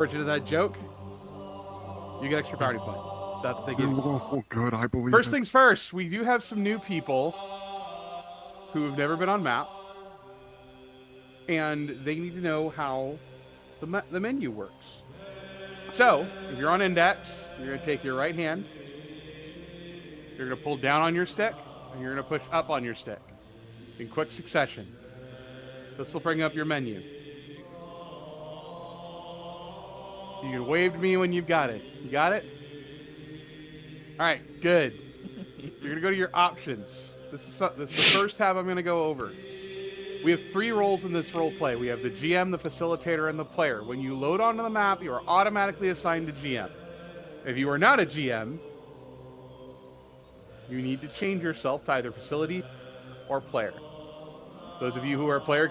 version of that joke, you get extra bounty points. That's what they give you. Oh, good, I believe First it. things first, we do have some new people who have never been on map, and they need to know how the menu works. So, if you're on index, you're going to take your right hand, you're going to pull down on your stick, and you're going to push up on your stick in quick succession. This will bring up your menu. You can wave to me when you've got it. You got it? All right, good. You're going to go to your options. This is the first tab I'm going to go over. We have 3 roles in this role play. We have the GM, the facilitator, and the player. When you load onto the map, you are automatically assigned to GM. If you are not a GM, you need to change yourself to either facility or player. Those of you who are player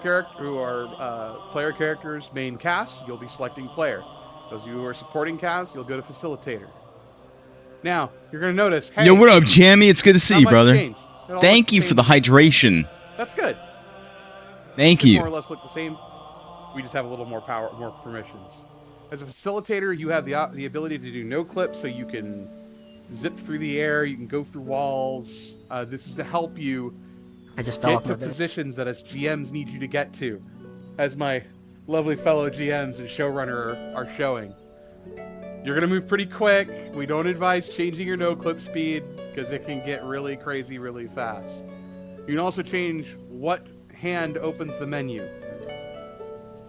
characters main cast, you'll be selecting player. Those of you who are supporting cast, you'll go to facilitator. Now, you're going to notice, hey, yo, what up, Jammy? It's good to see you, brother. Changed. Thank you for the hydration. That's good. Thank you. More or less look the same. We just have a little more power, more permissions. As a facilitator, you have the ability to do no clip, so you can zip through the air, you can go through walls. This is to help you get to positions that as GMs need you to get to, as my lovely fellow GMs and showrunner are showing. You're going to move pretty quick. We don't advise changing your no clip speed because it can get really crazy really fast. You can also change what hand opens the menu.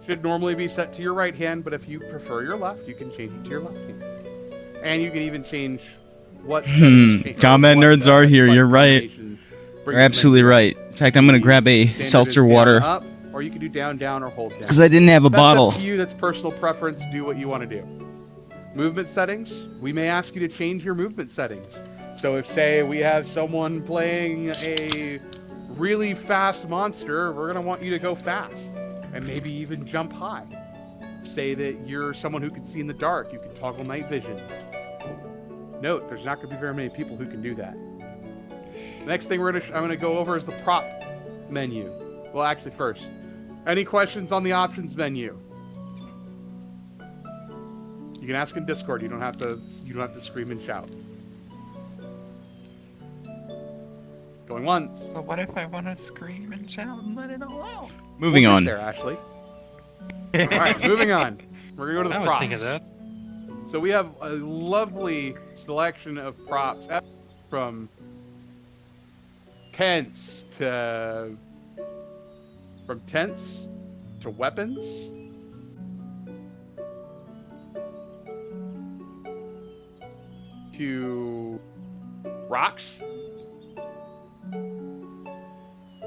Should normally be set to your right hand, but if you prefer your left, you can change it to your left hand. And you can even change what combat nerds are here. You're right. You're absolutely right. In fact, I'm going to grab a seltzer water. Up, or you can do down, down, or hold down. Because I didn't have a bottle. That's up to you. That's personal preference. Do what you want to do. Movement settings. We may ask you to change your movement settings. So if, say, we have someone playing a really fast monster, we're going to want you to go fast. And maybe even jump high. Say that you're someone who can see in the dark. You can toggle night vision. Note, there's not going to be very many people who can do that. The next thing I'm going to go over is the prop menu. Well, actually, first, any questions on the options menu? You can ask in Discord. You don't have to scream and shout. Going once. So what if I want to scream and shout and let it all out? Moving on. There, Ashley. All right, moving on. We're gonna go to the props. I was thinking that. So we have a lovely selection of props, from tents to weapons. To rocks,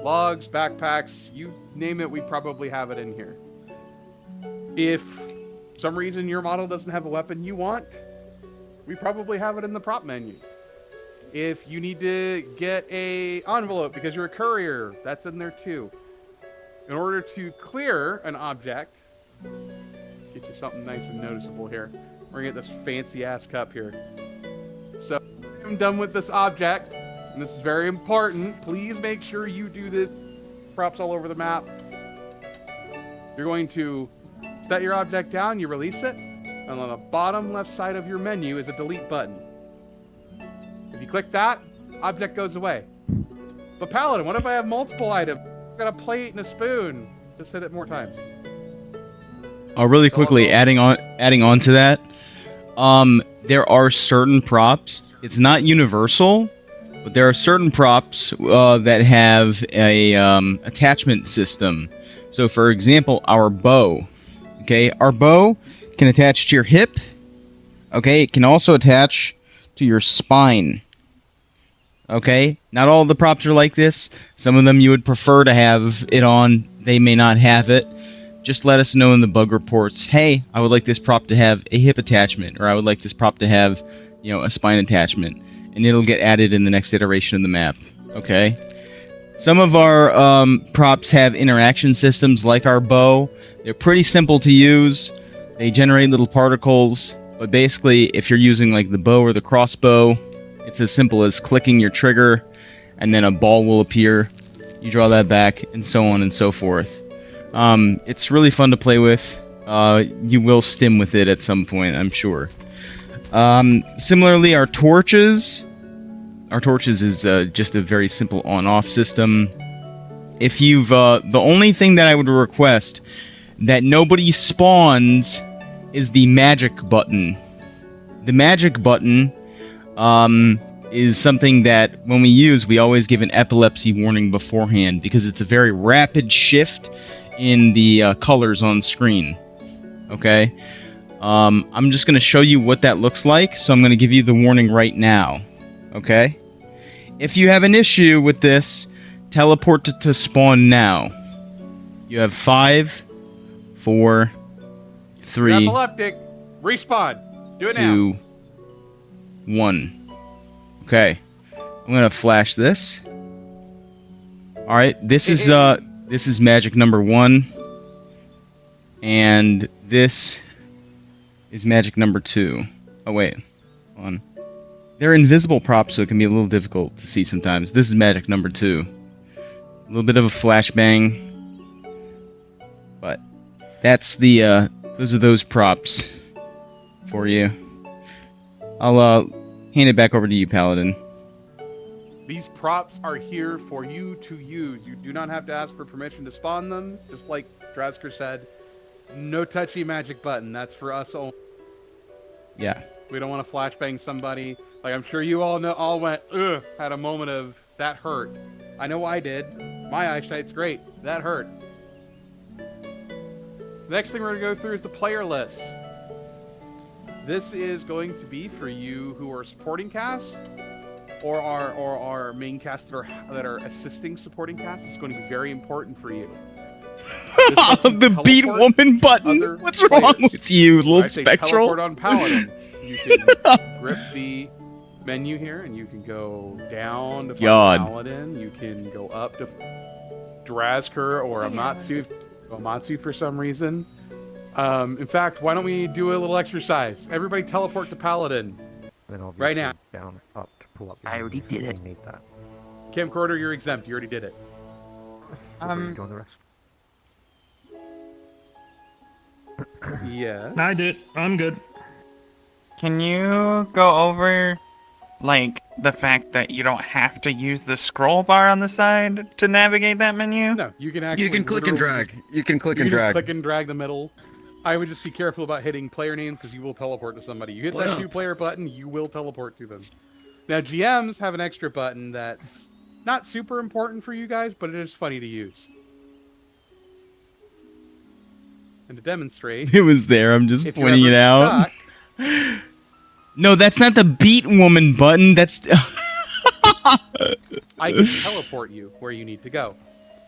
logs, backpacks, you name it, we probably have it in here. If for some reason your model doesn't have a weapon you want, we probably have it in the prop menu. If you need to get an envelope because you're a courier, that's in there too. In order to clear an object, get you something nice and noticeable here. We're gonna get this fancy ass cup here. So I'm done with this object, and this is very important. Please make sure you do this. Props all over the map. You're going to set your object down, you release it, and on the bottom left side of your menu is a delete button. If you click that, object goes away. But Paladin, what if I have multiple items? I've got a plate and a spoon. Just hit it more times. Really quickly, adding on to that, there are certain props. It's not universal, but there are certain props that have a attachment system. So, for example, our bow. Okay, our bow can attach to your hip. Okay, it can also attach to your spine. Okay, not all of the props are like this. Some of them you would prefer to have it on. They may not have it. Just let us know in the bug reports, hey, I would like this prop to have a hip attachment, or I would like this prop to have, a spine attachment, and it'll get added in the next iteration of the map, okay? Some of our props have interaction systems like our bow. They're pretty simple to use. They generate little particles, but basically, if you're using like the bow or the crossbow, it's as simple as clicking your trigger, and then a ball will appear. You draw that back, and so on and so forth. It's really fun to play with. you will stim with it at some point, I'm sure. Similarly, our torches is just a very simple on-off system. If you've, the only thing that I would request that nobody spawns is the magic button. The magic button, is something that when we use, we always give an epilepsy warning beforehand because it's a very rapid shift in the colors on screen. Okay? I'm just going to show you what that looks like, so I'm going to give you the warning right now. Okay? If you have an issue with this, teleport to spawn now. You have 5, 4, 3, You're epileptic. Respawn. Do it 2, now. 1. Okay. I'm going to flash this. All right, this is magic number 1. And this is magic number 2. Oh wait. Hold on. They're invisible props, so it can be a little difficult to see sometimes. This is magic number 2. A little bit of a flashbang. But that's the those are those props for you. I'll hand it back over to you, Paladin. These props are here for you to use. You do not have to ask for permission to spawn them. Just like Drazker said, no touchy magic button. That's for us only. Yeah. We don't want to flashbang somebody. Like, I'm sure you all went, ugh, had a moment of, that hurt. I know I did. My eyesight's great. That hurt. The next thing we're going to go through is the player list. This is going to be for you who are supporting cast or our main cast that are assisting supporting cast. It's going to be very important for you. The beat woman button. What's wrong with you, little spectral? Teleport on Paladin. You can grip the menu here, and you can go down to find Paladin. You can go up to Drazker or Amatsu for some reason. In fact, why don't we do a little exercise? Everybody teleport to Paladin. Right now. Down, up to pull up. I already did it. Need that. Camcorder, you're exempt. You already did it. Doing the rest. Yeah. I did. I'm good. Can you go over, like, the fact that you don't have to use the scroll bar on the side to navigate that menu? No, you can actually. You can click and drag. You can click and just drag. click and drag the middle. I would just be careful about hitting player names because you will teleport to somebody. You hit that 2-player button, you will teleport to them. Now, GMs have an extra button that's not super important for you guys, but it is funny to use. And to demonstrate, It was there. I'm just if you're pointing it ever out. stuck, No, that's not the beat woman button. That's. I can teleport you where you need to go.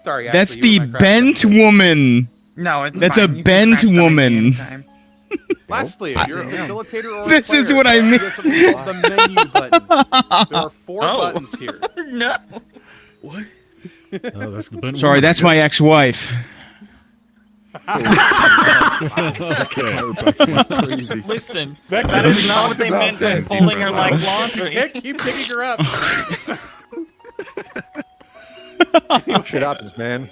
Sorry, That's Ashley, you the were my crash bent test. woman. No, it's That's fine. a You can bent crash them at woman. any time. Lastly, if you're a facilitator or a This is player, what I mean. you have something called the menu button. There are 4 Oh. buttons here. No. Oh, that's the bent Sorry, that's my ex-wife. Crazy. Listen, That that is not what they meant by pulling her like You laundry. can't keep picking her up. Shit happens, man.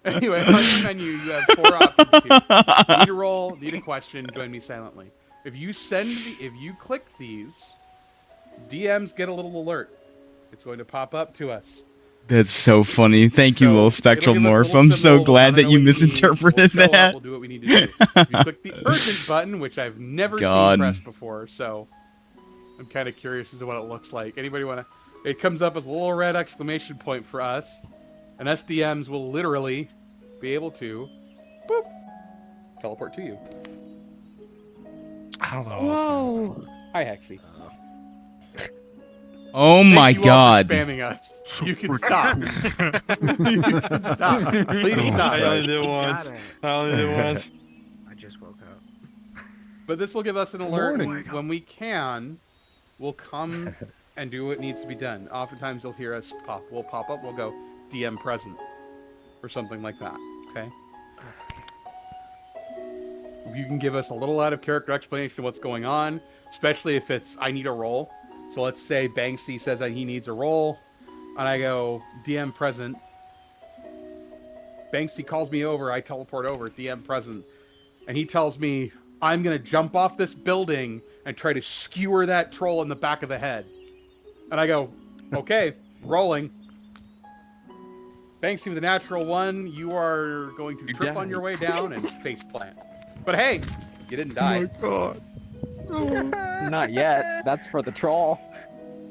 Anyway, on the menu, you have 4 options here. Need a roll, need a question, join me silently. If you click these, DMs get a little alert. It's going to pop up to us. That's so funny. Thank you, So, little it'll spectral give us a morph. little I'm so symbol, glad let that us you know what need. misinterpreted We'll show up, that. We'll do what we need to do. You click the urgent button, which I've never God. seen pressed before, so I'm kind of curious as to what it looks like. Anybody want to? It comes up as a little red exclamation point for us, and SDMs will literally be able to, boop, teleport to you. I don't know. Whoa! Hi, Hexy. Oh Thank my you all for god. spamming us. You can stop. You can stop. Please I stop. only did once. I only did once. I just woke up. But this will give us an alert morning. when we can. We'll come and do what needs to be done. Oftentimes you'll hear us pop. We'll pop up. We'll go DM present or something like that. Okay. You can give us a little out of character explanation of what's going on, especially if it's I need a roll. So let's say Banksy says that he needs a roll, and I go DM present. Banksy calls me over. I teleport over. DM present. and he tells me I'm gonna jump off this building and try to skewer that troll in the back of the head. And I go, okay, rolling. Thanks to the natural one, you are going to trip on your way down and face plant. But hey, you didn't die. God. Not yet. That's for the troll.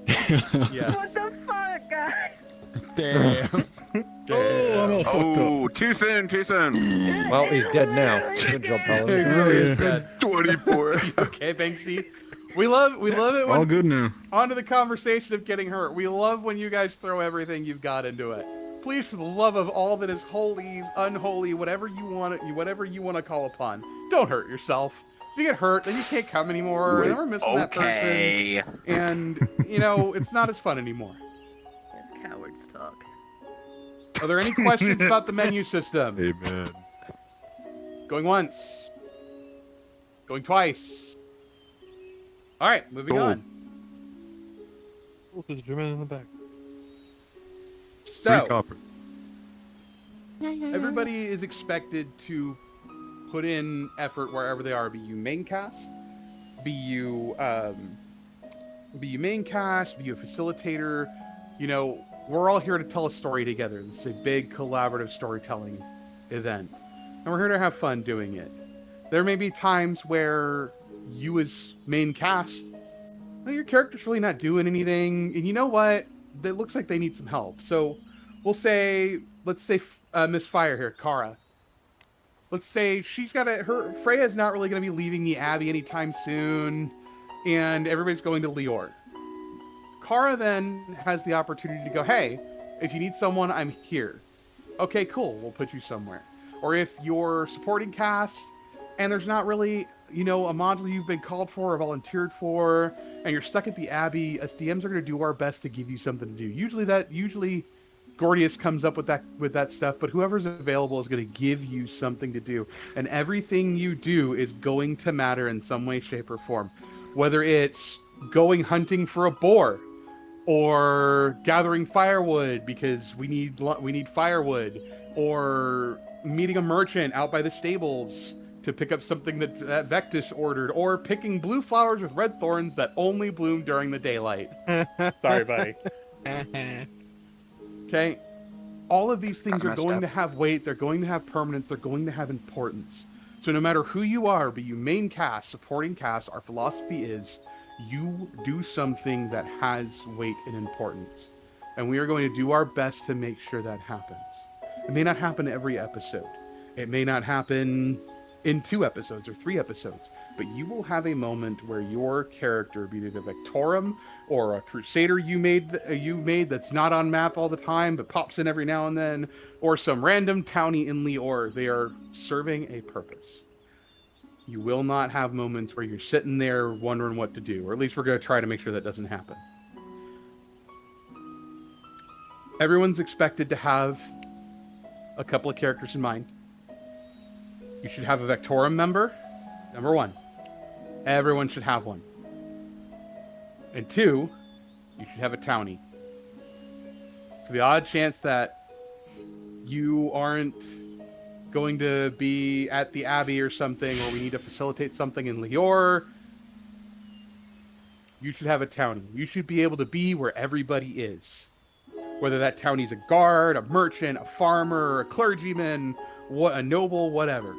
Yes. What the fuck, guys? Damn. Oh, I'm all fucked up. Oh, too soon, too soon. Well, he's dead now. Good job, He Colin. really is Yeah. dead. 24. Okay, Banksy. We love it All when good now. onto the conversation of getting hurt. We love when you guys throw everything you've got into it. Please, for the love of all that is holy, unholy, whatever you want to call upon, don't hurt yourself. If you get hurt, then you can't come anymore. And then we're missing that person. And it's not as fun anymore. That's cowards talk. Are there any questions about the menu system? Amen. Going once. Going twice. All right, moving Cool. on. There's a German in the back. Free So, copper. everybody is expected to put in effort wherever they are, be you main cast, be you main cast, be you a facilitator. We're all here to tell a story together. It's a big collaborative storytelling event, and we're here to have fun doing it. There may be times where you as main cast, well, your character's really not doing anything, and you know what? It looks like they need some help. So let's say Miss Fire here, Kara. Let's say Freya's not really going to be leaving the Abbey anytime soon, and everybody's going to Lior. Kara then has the opportunity to go, hey, if you need someone, I'm here. Okay, cool, we'll put you somewhere. Or if you're supporting cast, and there's not really, a module you've been called for or volunteered for, and you're stuck at the Abbey, us DMs are going to do our best to give you something to do. Usually Gordius comes up with that stuff, but whoever's available is going to give you something to do. And everything you do is going to matter in some way, shape, or form. Whether it's going hunting for a boar, or gathering firewood because we need firewood, or meeting a merchant out by the stables to pick up something that Vectus ordered, or picking blue flowers with red thorns that only bloom during the daylight. Sorry, buddy. Okay? All of these things are going to have weight, they're going to have permanence, they're going to have importance. So no matter who you are, be you main cast, supporting cast, our philosophy is you do something that has weight and importance. And we are going to do our best to make sure that happens. It may not happen every episode. It may not happen in 2 episodes or 3 episodes, but you will have a moment where your character, be it a Victorum or a Crusader you made that's not on map all the time but pops in every now and then, or some random townie in Lior, they are serving a purpose. You will not have moments where you're sitting there wondering what to do, or at least we're going to try to make sure that doesn't happen. Everyone's expected to have a couple of characters in mind. You should have a Vectorum member, number 1. Everyone should have one. And 2, you should have a townie. For the odd chance that you aren't going to be at the Abbey or something, or we need to facilitate something in Lior, you should have a townie. You should be able to be where everybody is. Whether that townie's a guard, a merchant, a farmer, a clergyman, a noble, whatever.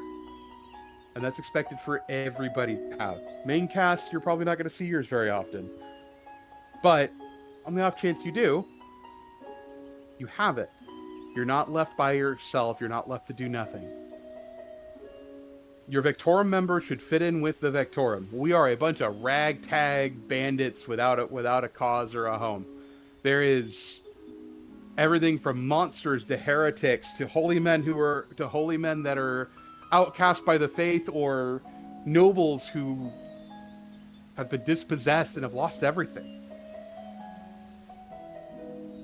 And that's expected for everybody to have. Main cast, you're probably not going to see yours very often. But on the off chance you do, you have it. You're not left by yourself. You're not left to do nothing. Your Vectorum member should fit in with the Vectorum. We are a bunch of ragtag bandits without a cause or a home. There is everything from monsters to heretics to holy men that are outcast by the faith, or nobles who have been dispossessed and have lost everything.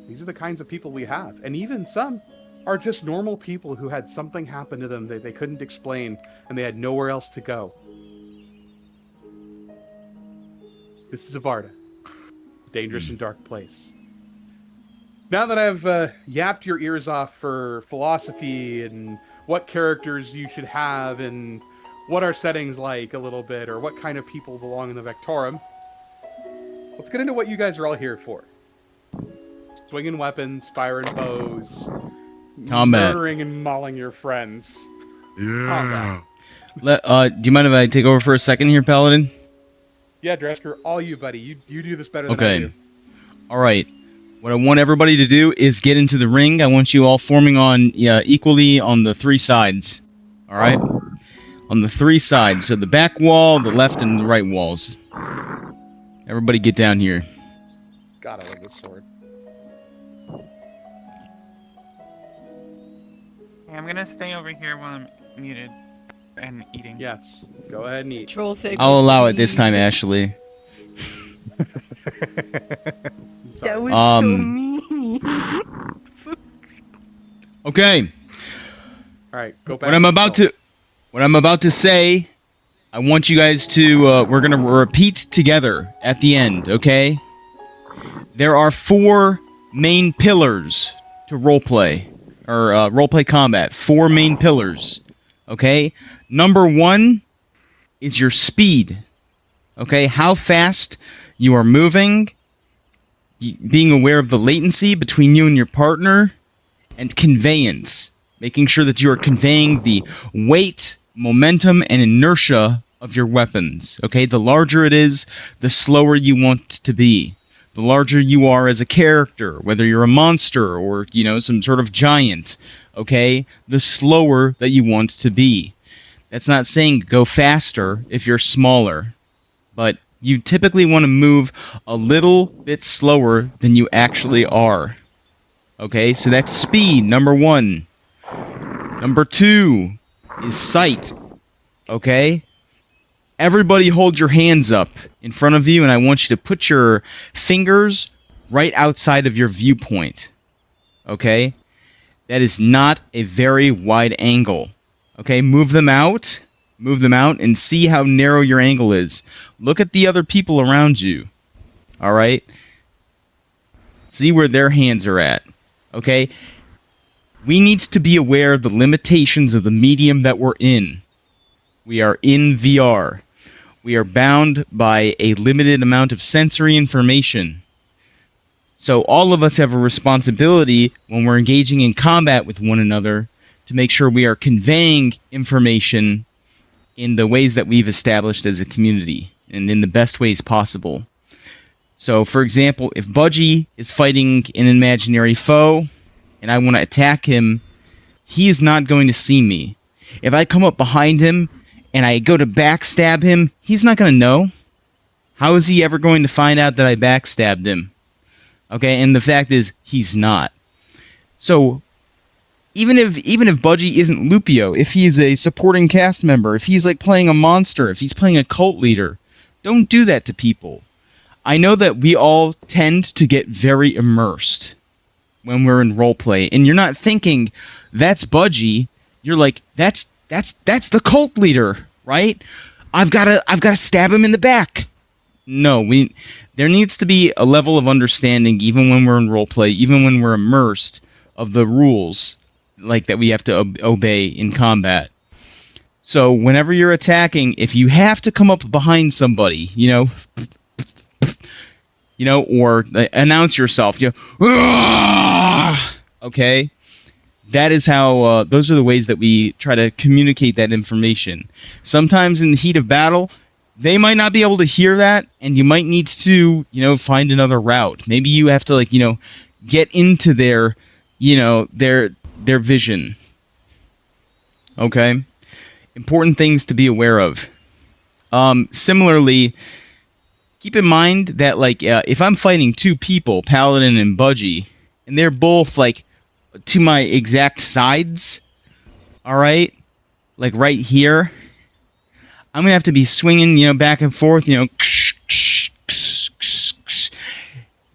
These are the kinds of people we have. And even some are just normal people who had something happen to them that they couldn't explain, and they had nowhere else to go. This is Evarda, a dangerous and dark place. Now that I've yapped your ears off for philosophy and what characters you should have and what our setting's like a little bit, or what kind of people belong in the Vectorum, let's get into what you guys are all here for. Swinging weapons, firing bows, Combat. murdering and mauling your friends. Yeah. Do you mind if I take over for a second here, Paladin? Yeah, Dresker, all you, buddy. You do this better than I Okay. do. All right. What I want everybody to do is get into the ring. I want you all forming on equally on the 3 sides. All right? On the 3 sides. So the back wall, the left, and the right walls. Everybody get down here. God, I love this sword. Hey, I'm gonna stay over here while I'm muted and eating. Yes. Go ahead and eat. Troll thing. I'll allow it this time, Ashley. I'm sorry. That was so Um, mean. Okay. All right, go back. What I'm about to say, I want you guys to we're going to repeat together at the end, okay? There are 4 main pillars to roleplay or roleplay combat. 4 main pillars. Okay? Number 1 is your speed. Okay? How fast you are moving, being aware of the latency between you and your partner, and conveyance, making sure that you are conveying the weight, momentum, and inertia of your weapons. Okay, the larger it is, the slower you want to be. The larger you are as a character, whether you're a monster or, some sort of giant, okay, the slower that you want to be. That's not saying go faster if you're smaller, but you typically want to move a little bit slower than you actually are. Okay, so that's speed, number 1. Number 2 is sight. Okay? Everybody hold your hands up in front of you, and I want you to put your fingers right outside of your viewpoint. Okay? That is not a very wide angle. Okay, move them out, and see how narrow your angle is. Look at the other people around you. All right? See where their hands are at. Okay? We need to be aware of the limitations of the medium that we're in. We are in VR. We are bound by a limited amount of sensory information. So all of us have a responsibility when we're engaging in combat with one another to make sure we are conveying information in the ways that we've established as a community and in the best ways possible. So, for example, if Budgie is fighting an imaginary foe and I want to attack him, he is not going to see me. If I come up behind him and I go to backstab him, he's not going to know. How is he ever going to find out that I backstabbed him? Okay, and the fact is, he's not. So, even if Budgie isn't Lupio, if he's a supporting cast member, if he's like playing a monster, if he's playing a cult leader, don't do that to people. I know that we all tend to get very immersed when we're in roleplay, and you're not thinking that's Budgie. You're like that's the cult leader, right? I've got to stab him in the back. No, there needs to be a level of understanding even when we're in roleplay, even when we're immersed, of the rules like that we have to obey in combat. So whenever you're attacking, if you have to come up behind somebody, or announce yourself, okay, that is how. Those are the ways that we try to communicate that information. Sometimes in the heat of battle, they might not be able to hear that, and you might need to, find another route. Maybe you have to, get into their vision. Okay? Important things to be aware of. Similarly, keep in mind that, if I'm fighting 2 people, Paladin and Budgie, and they're both, to my exact sides, all right? Right here, I'm going to have to be swinging, back and forth,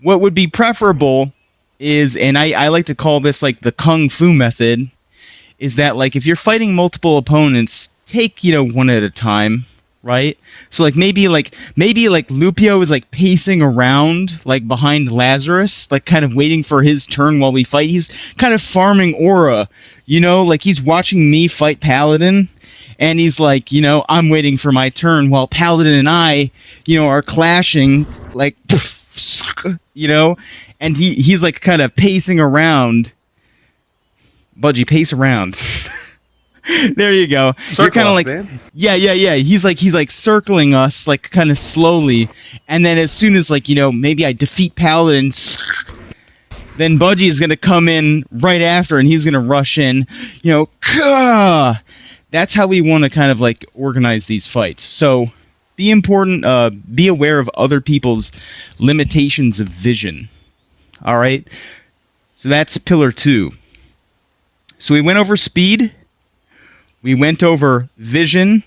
What would be preferable is, and I like to call this, the Kung Fu method, is that, if you're fighting multiple opponents, take, one at a time, right? So, maybe Lupio is, pacing around, behind Lazarus, kind of waiting for his turn while we fight. He's kind of farming aura, he's watching me fight Paladin. and he's like, I'm waiting for my turn while Paladin and I, are clashing like, and he's like kind of pacing around. Budgie, pace around. There you go. You're kind of like, yeah. He's like circling us, like kind of slowly, and then as soon as like maybe I defeat Paladin, then Budgie is gonna come in right after, and he's gonna rush in. That's how we want to kind of like organize these fights. So be aware of other people's limitations of vision. All right. So that's pillar 2. So we went over speed. We went over vision.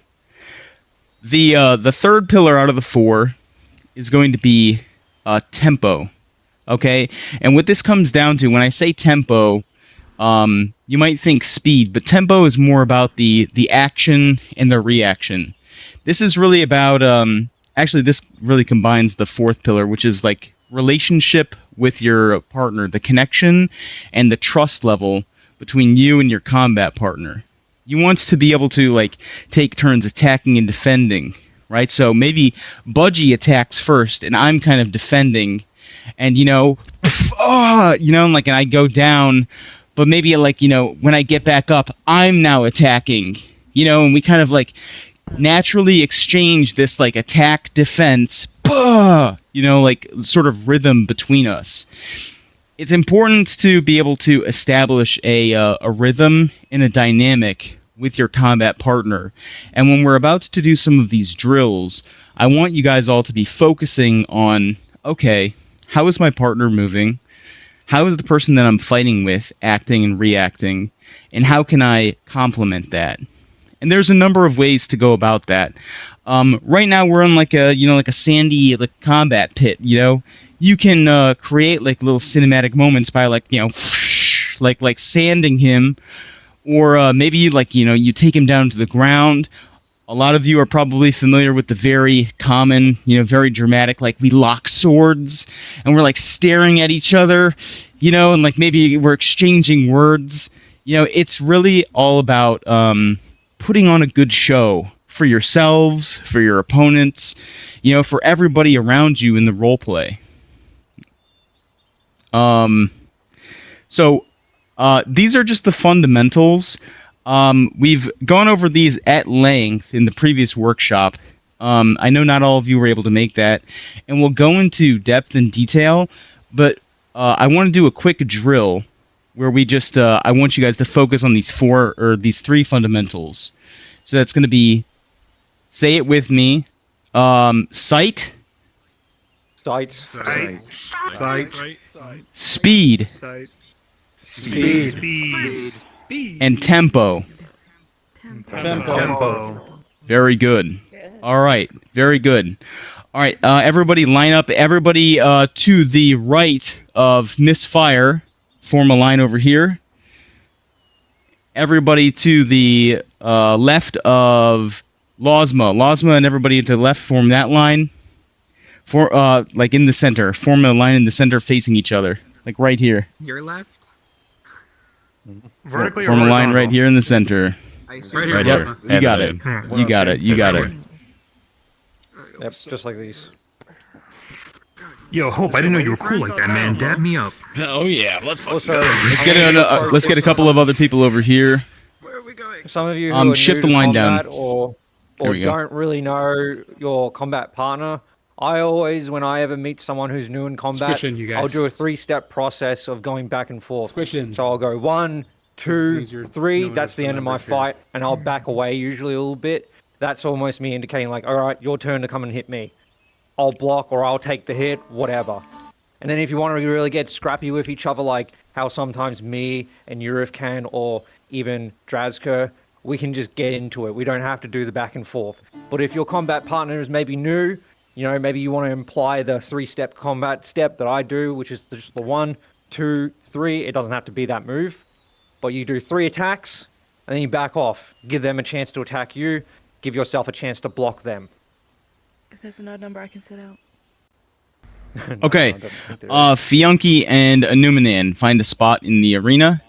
The third pillar out of the 4 is going to be tempo. Okay? And what this comes down to, when I say tempo, you might think speed, but tempo is more about the action and the reaction. This is really about actually this really combines the 4th pillar, which is like relationship with your partner, the connection and the trust level between you and your combat partner. You want to be able to like take turns attacking and defending, right? So maybe Budgie attacks first and I'm kind of defending, and and I go down, but maybe like when I get back up, I'm now attacking, and we kind of like naturally exchange this like attack defense, like sort of rhythm between us. It's important to be able to establish a rhythm and a dynamic with your combat partner. And when we're about to do some of these drills, I want you guys all to be focusing on, okay, how is my partner moving? How is the person that I'm fighting with acting and reacting? And how can I complement that? And there's a number of ways to go about that. Right now we're on like a sandy like combat pit. You can create like little cinematic moments by like like sanding him, or maybe like you take him down to the ground. A lot of you are probably familiar with the very common, very dramatic, like we lock swords and we're like staring at each other, and like maybe we're exchanging words. It's really all about putting on a good show for yourselves, for your opponents, for everybody around you in the role play. So these are just the fundamentals. We've gone over these at length in the previous workshop. I know not all of you were able to make that, and we'll go into depth and detail, but I want to do a quick drill where we just, I want you guys to focus on these 3 fundamentals. So that's going to be, say it with me, sight, speed, and tempo. Very good. All right. Very good. All right. Everybody line up. Everybody to the right of Misfire. Form a line over here. Everybody to the left of Losma and everybody to the left form that line. For like in the center. Form a line in the center facing each other. Like right here. Your left? Vertically Form a line right here in the center. Right Right here. You got it. You got it. You got it. Yep, just like these. Yo, Hope, I didn't know you were cool like that, man. Dab me up. Oh yeah, let's Let's get a couple of other people over here. Where are we going? Some of you who are shift new the to line down. combat or There we go. don't really know your combat partner, I always, when I ever meet someone who's new in combat, Squishing, you guys. I'll do a 3-step process of going back and forth. Squishing. So I'll go 1, 2, easier 3. knowing That's it's the the end of my numbers here. fight, and I'll back away usually a little bit. That's almost me indicating like, all right, your turn to come and hit me. I'll block or I'll take the hit, whatever. And then if you want to really get scrappy with each other, like how sometimes me and Yurif can, or even Drazka, we can just get into it. We don't have to do the back and forth. But if your combat partner is maybe new, maybe you want to imply the 3-step combat step that I do, which is just the 1, 2, 3. It doesn't have to be that move. But you do 3 attacks, and then you back off. Give them a chance to attack you. Give yourself a chance to block them. If there's an odd number, I can sit out. Okay. I don't think there is. Fiunki and Anumanan find a spot in the arena.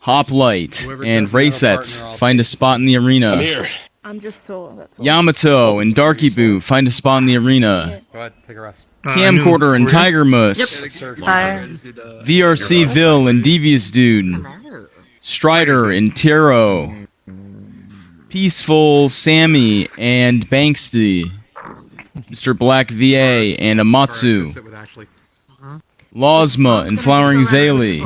Hoplite, Whoever and doesn't have a Raysets, partner, I'll find a spot in the arena. I'm here. I'm just sore. That's all. Yamato and Darky Boo, find a spot in the arena. Go ahead, take a rest. Camcorder and Tiger Moose. Hi. VRCville and Devious Dude. Strider and Taro. Peaceful Sammy and Banksy. Mr. Black VA and Amatsu. Sit with Ashley. Losma and Flowering Zaylee.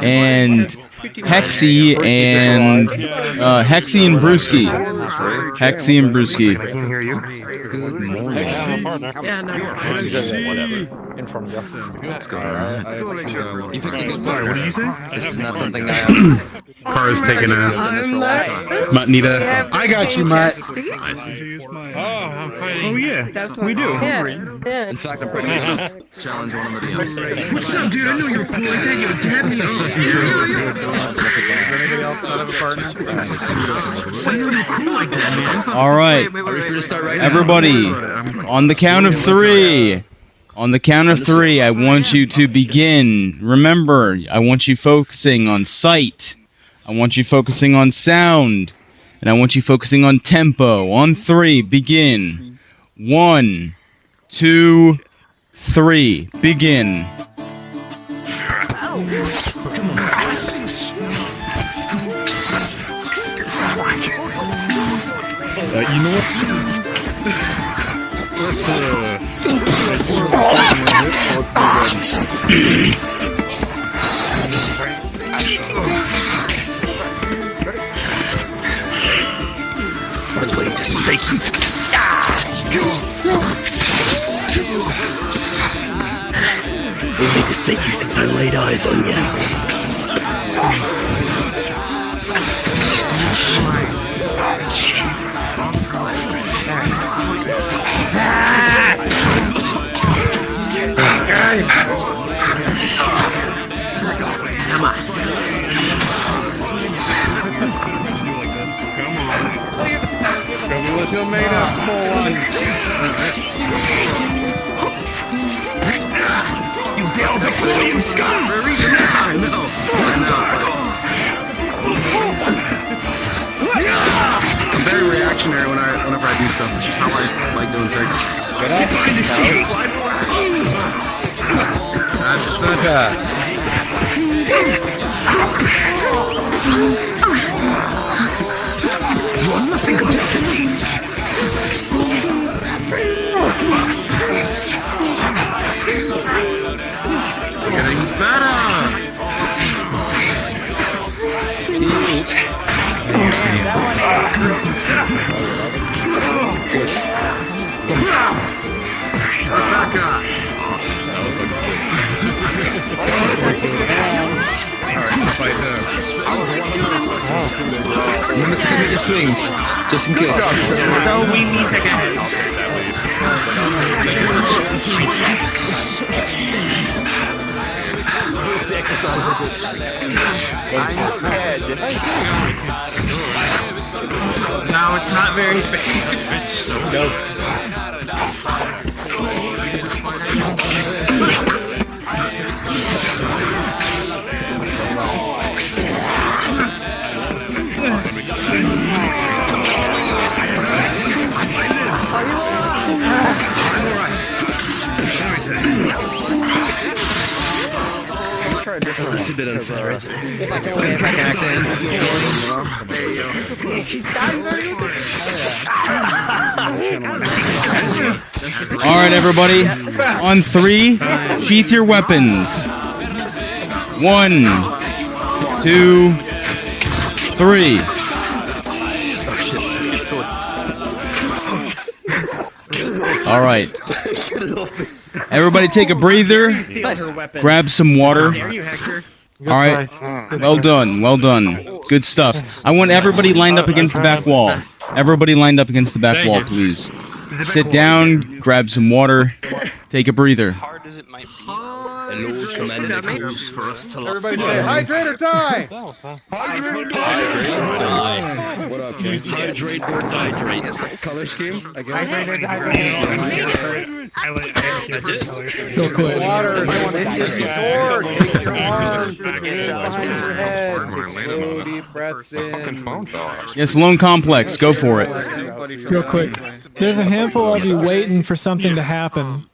And Hexy and Hexy and Brewski. Hexy and Brewski. I can hear you. Yeah, no, you're Whatever. In front of you. Sorry, what did you say? This is not something I Car's taking a... Mutt Nita. I got you, Matt. Oh, yeah. We do. In fact, I'm pretty good. Challenge one of the DMs. What's up, dude? I know you're cool like that. Yo, dab me up. Anybody else not have a partner? I know you're cool like that, man. All right, Are we free to start right now? everybody, on the count of three. On the count of three, I want you to begin. Remember, I want you focusing on sight. I want you focusing on sound. And I want you focusing on tempo. On three, begin. 1, 2, 3, begin. You know what? We'll make to stake you since I laid eyes on you. Show me what you're made of, small one. You down the William Scott for a reason. I know. I'm very reactionary whenever I do stuff, which is how I like doing things. Sit behind the shield. You are nothing compared to me. Getting better. Remember to commit your swings, just in case. So we need to get No, it's not very That's a bit unfair, isn't it? All right, everybody. On three, sheath your weapons. 1, 2, 3. All right. Everybody take a breather. Grab some water. All right. Well done. Well done. Good stuff. I want everybody lined up against the back wall. Everybody lined up against the back wall, please. Sit down, grab some water, take a breather. Hard as it might be. Hello, Commander Cruz. For us to Everybody say hydrate or die. What up, King? Hydrate or dihydrate? Color scheme? Again? Real quick. Water. Someone hit you with your sword. Take your arm. Put your hands behind your head. Take slow, deep breaths in. Yes, Lone Complex. Go for it. Real quick. There's a handful of you waiting for something to happen.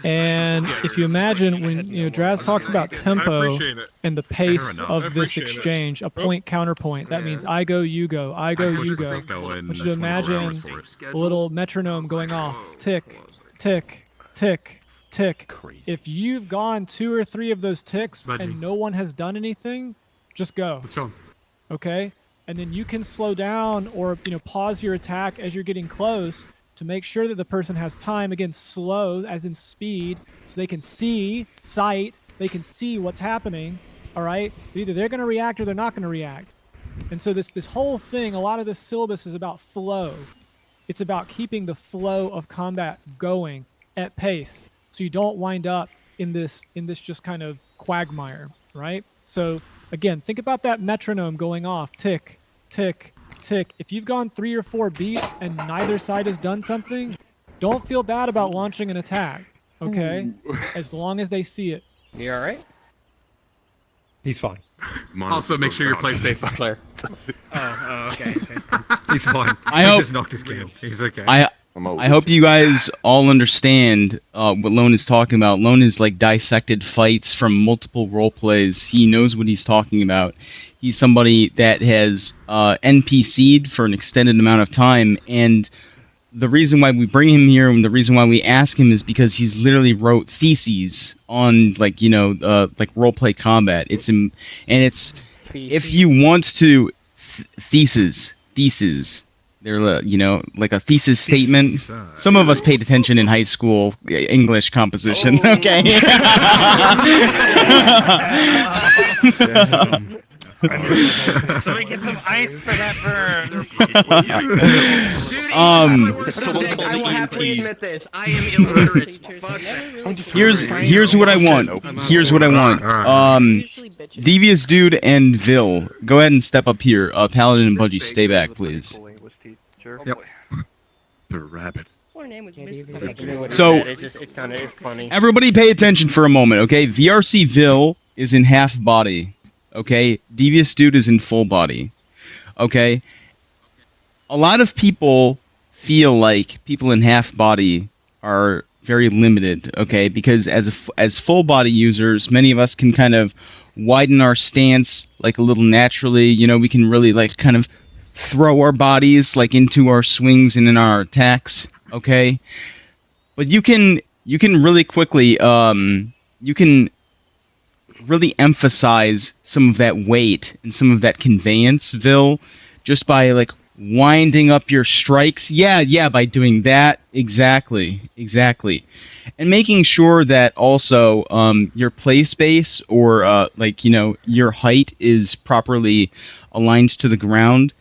And if you imagine when Draz talks about tempo and the pace of this exchange, a point counterpoint, that means I go, you go, I go, you go. I want you to imagine a little metronome going off. Tick, tick, tick, tick. If you've gone 2 or 3 of those ticks and no one has done anything, just go. Okay? And then you can slow down or pause your attack as you're getting close to make sure that the person has time. Again, slow as in speed, so they can see, sight, they can see what's happening. All right? Either they're going to react or they're not going to react. And so this whole thing, a lot of this syllabus is about flow. It's about keeping the flow of combat going at pace, so you don't wind up in this just kind of quagmire, right? So again, think about that metronome going off, tick, tick, tick. If you've gone 3 or 4 beats and neither side has done something, don't feel bad about launching an attack, okay? As long as they see it. You all right? He's fine. Also, make sure your play space is clear. Okay. He's fine. I He hope- just knocked his can. He's okay. I hope you guys all understand what Lone is talking about. Lone has dissected fights from multiple role plays. He knows what he's talking about. He's somebody that has NPC'd for an extended amount of time, and the reason why we bring him here and the reason why we ask him is because he's literally wrote theses on roleplay combat. It's if you want to theses. They're like a thesis statement. Some of us paid attention in high school English composition. Okay. So we get some ice for that burn. Someone called the EMTs. admit this. I am illiterate. Here's what I want. Here's what I want. Usually bitches. Devious Dude and Vil, go ahead and step up here. Paladin and Budgie, stay back, please. Yep. The rabbit. Her name was So- it sounded funny. Everybody pay attention for a moment, okay? VRC Vil is in half body, okay? Devious Dude is in full body, okay? A lot of people feel like people in half body are very limited, okay? Because as full body users, many of us can kind of widen our stance a little naturally. We can really kind of throw our bodies into our swings and in our attacks, okay? But you can really quickly you can really emphasize some of that weight and some of that conveyance, Vil, just by winding up your strikes. Yeah, by doing that. Exactly. And making sure that also your play space or your height is properly aligned to the ground.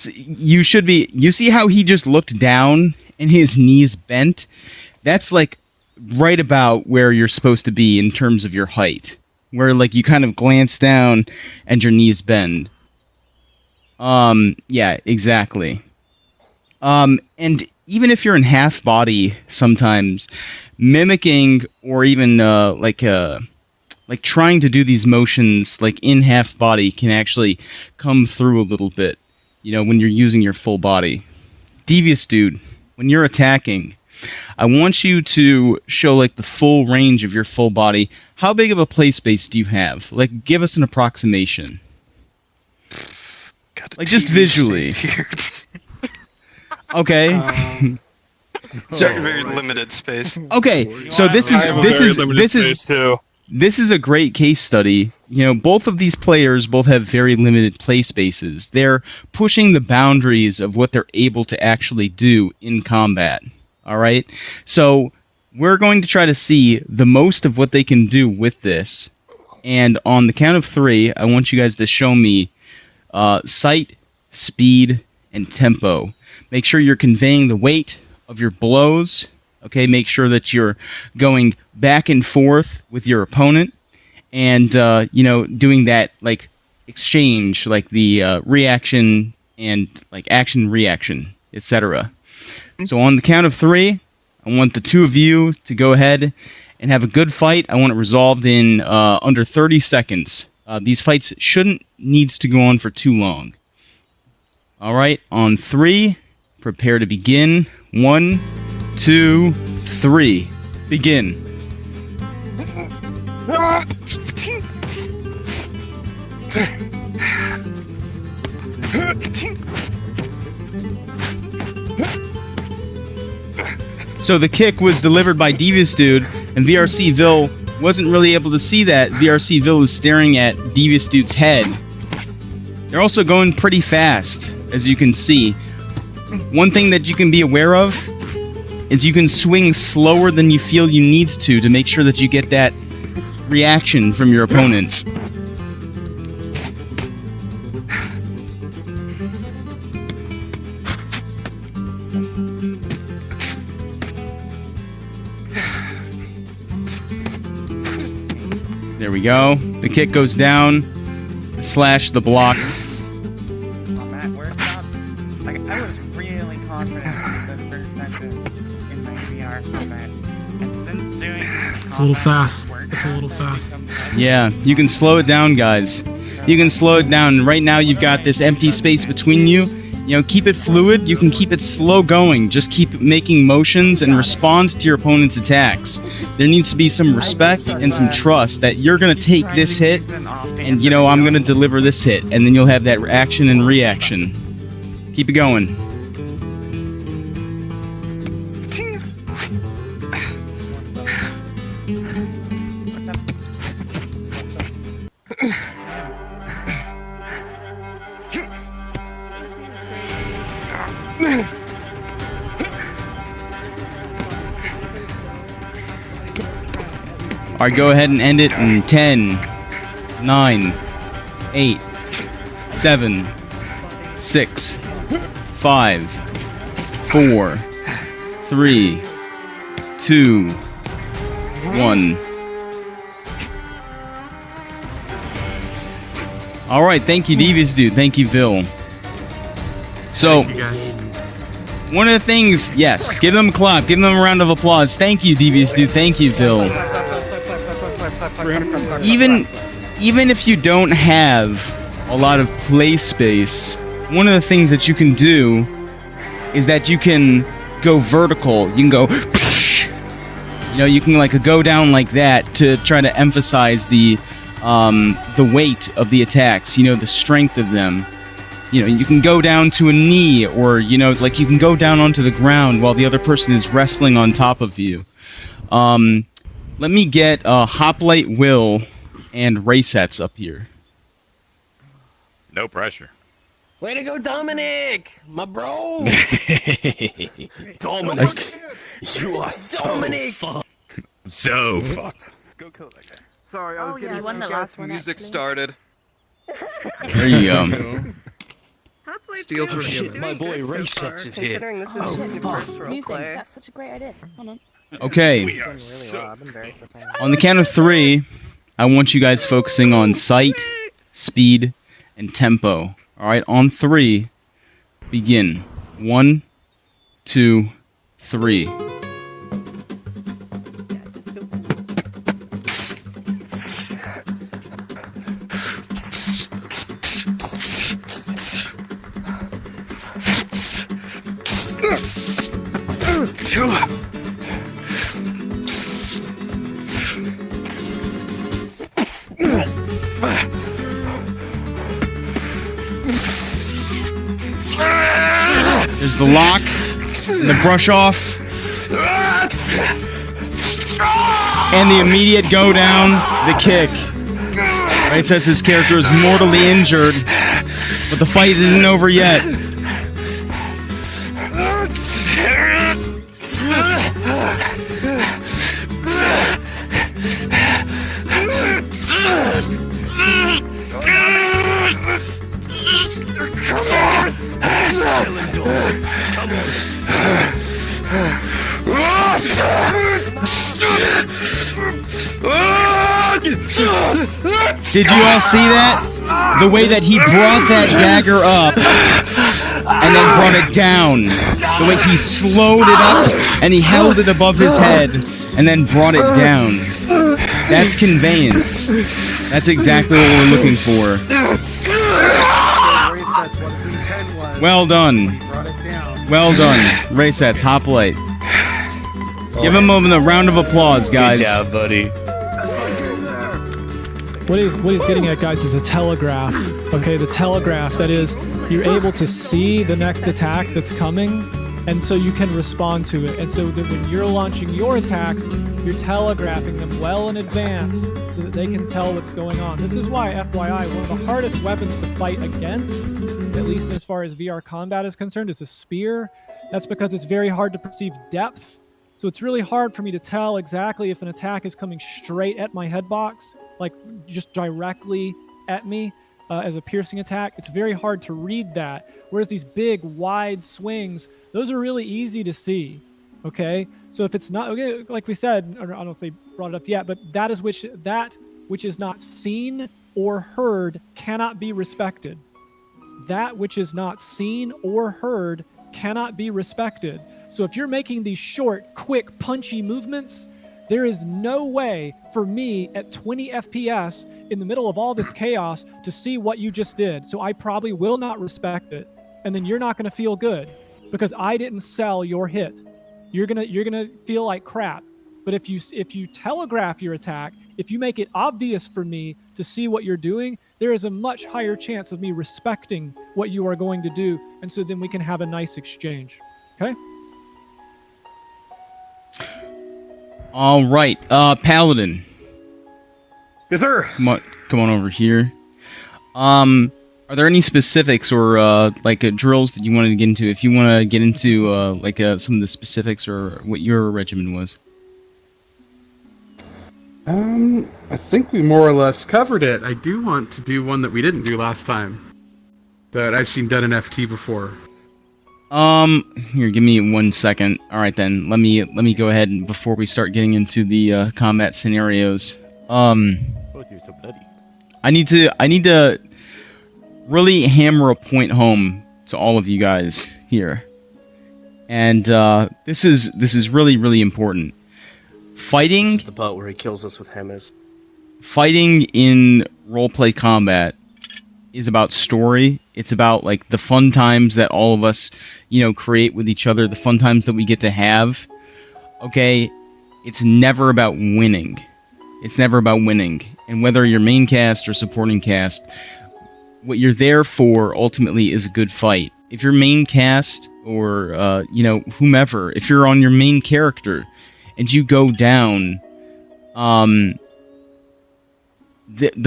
You see how he just looked down and his knees bent? That's right about where you're supposed to be in terms of your height, where you kind of glance down and your knees bend. Yeah, exactly. And even if you're in half body, sometimes mimicking or even trying to do these motions in half body can actually come through a little bit. When you're using your full body. Devious Dude, when you're attacking, I want you to show the full range of your full body. How big of a play space do you have? Give us an approximation. Just visually. Okay. Very limited space. Okay, so this is a great case study. Both of these players both have very limited play spaces. They're pushing the boundaries of what they're able to actually do in combat. All right? So we're going to try to see the most of what they can do with this. And on the count of 3, I want you guys to show me sight, speed, and tempo. Make sure you're conveying the weight of your blows. Okay, make sure that you're going back and forth with your opponent. and doing that like exchange, like the reaction and like action reaction, etc. So on the count of 3, I want the 2 of you to go ahead and have a good fight. I want it resolved in under 30 seconds. These fights shouldn't need to go on for too long. All right, on 3, prepare to begin. 1, 2, 3, begin. So the kick was delivered by Devious Dude, and VRC Vil wasn't really able to see that. VRC Vil is staring at Devious Dude's head. They're also going pretty fast, as you can see. One thing that you can be aware of is you can swing slower than you feel you need to make sure that you get that reaction from your opponent. There we go. The kick goes down. The slash, the block. Matt, where's that? Like, I was really confident in the first sentence in my VR combat. And since doing It's a little fast. It's a little fast. Yeah, you can slow it down, guys. You can slow it down. Right now, you've got this empty space between you. Keep it fluid. You can keep it slow going. Just keep making motions and respond to your opponent's attacks. There needs to be some respect and some trust that you're going to take this hit, and, I'm going to deliver this hit. And then you'll have that action and reaction. Keep it going. Alright, go ahead and end it in 10, 9, 8, 7, 6, 5, 4, 3, 2, 1. Alright, thank you, Devious Dude. Thank you, Vil. So, one of the things, yes, give them a clap, give them a round of applause. Thank you, Devious Dude. Thank you, Vil. Even if you don't have a lot of play space, one of the things that you can do is that you can go vertical. You can go, you can like go down like that to try to emphasize the weight of the attacks. The strength of them. You can go down to a knee, or like you can go down onto the ground while the other person is wrestling on top of you. Let me get Hoplite Will and Raysets up here. No pressure. Way to go, Dominic! My bro! Dominic, you are Dominic! so fucked. Go kill that guy. Sorry, I was getting music started. There you go. Steal from him. My boy Raysets is here. Music, that's such a great idea. Hold on. Okay. On the count of 3, I want you guys focusing on sight, speed, and tempo. Alright, on 3, begin. 1, 2, 3. There's the lock, and the brush off, and the immediate go down, the kick. Right, it says his character is mortally injured, but the fight isn't over yet. Did you all see that? The way that he brought that dagger up and then brought it down. The way he slowed it up and he held it above his head and then brought it down. That's conveyance. That's exactly what we're looking for. Well done. Well done. Raysets, hoplite. Give him a round of applause, guys. Good job, buddy. What he's getting at, guys, is a telegraph. Okay, the telegraph. That is, you're able to see the next attack that's coming, and so you can respond to it. And so that when you're launching your attacks, you're telegraphing them well in advance so that they can tell what's going on. This is why, FYI, one of the hardest weapons to fight against, at least as far as VR combat is concerned, is a spear. That's because it's very hard to perceive depth. So it's really hard for me to tell exactly if an attack is coming straight at my headbox, like just directly at me as a piercing attack. It's very hard to read that. Whereas these big, wide swings, those are really easy to see. Okay, so if it's not, okay, like we said, I don't know if they brought it up yet, but that which is not seen or heard cannot be respected. That which is not seen or heard cannot be respected. So if you're making these short, quick, punchy movements, there is no way for me at 20 FPS in the middle of all this chaos to see what you just did. So I probably will not respect it. And then you're not going to feel good because I didn't sell your hit. You're gonna feel like crap. But if you telegraph your attack, if you make it obvious for me to see what you're doing, there is a much higher chance of me respecting what you are going to do. And so then we can have a nice exchange. Okay? All right, Paladin. Yes, sir. Come on over here. Are there any specifics or drills that you wanted to get into? If you want to get into some of the specifics or what your regimen was. I think we more or less covered it. I do want to do one that we didn't do last time, that I've seen done in FT before. Here, give me 1 second. All right, then let me go ahead and before we start getting into the combat scenarios. I need to really hammer a point home to all of you guys here, and this is really important. Fighting. This is the part where he kills us with hammers. Fighting in roleplay combat is about story. It's about like the fun times that all of us, create with each other, the fun times that we get to have. Okay? It's never about winning. It's never about winning. And whether you're main cast or supporting cast, what you're there for ultimately is a good fight. If you're main cast or whomever, if you're on your main character and you go down, the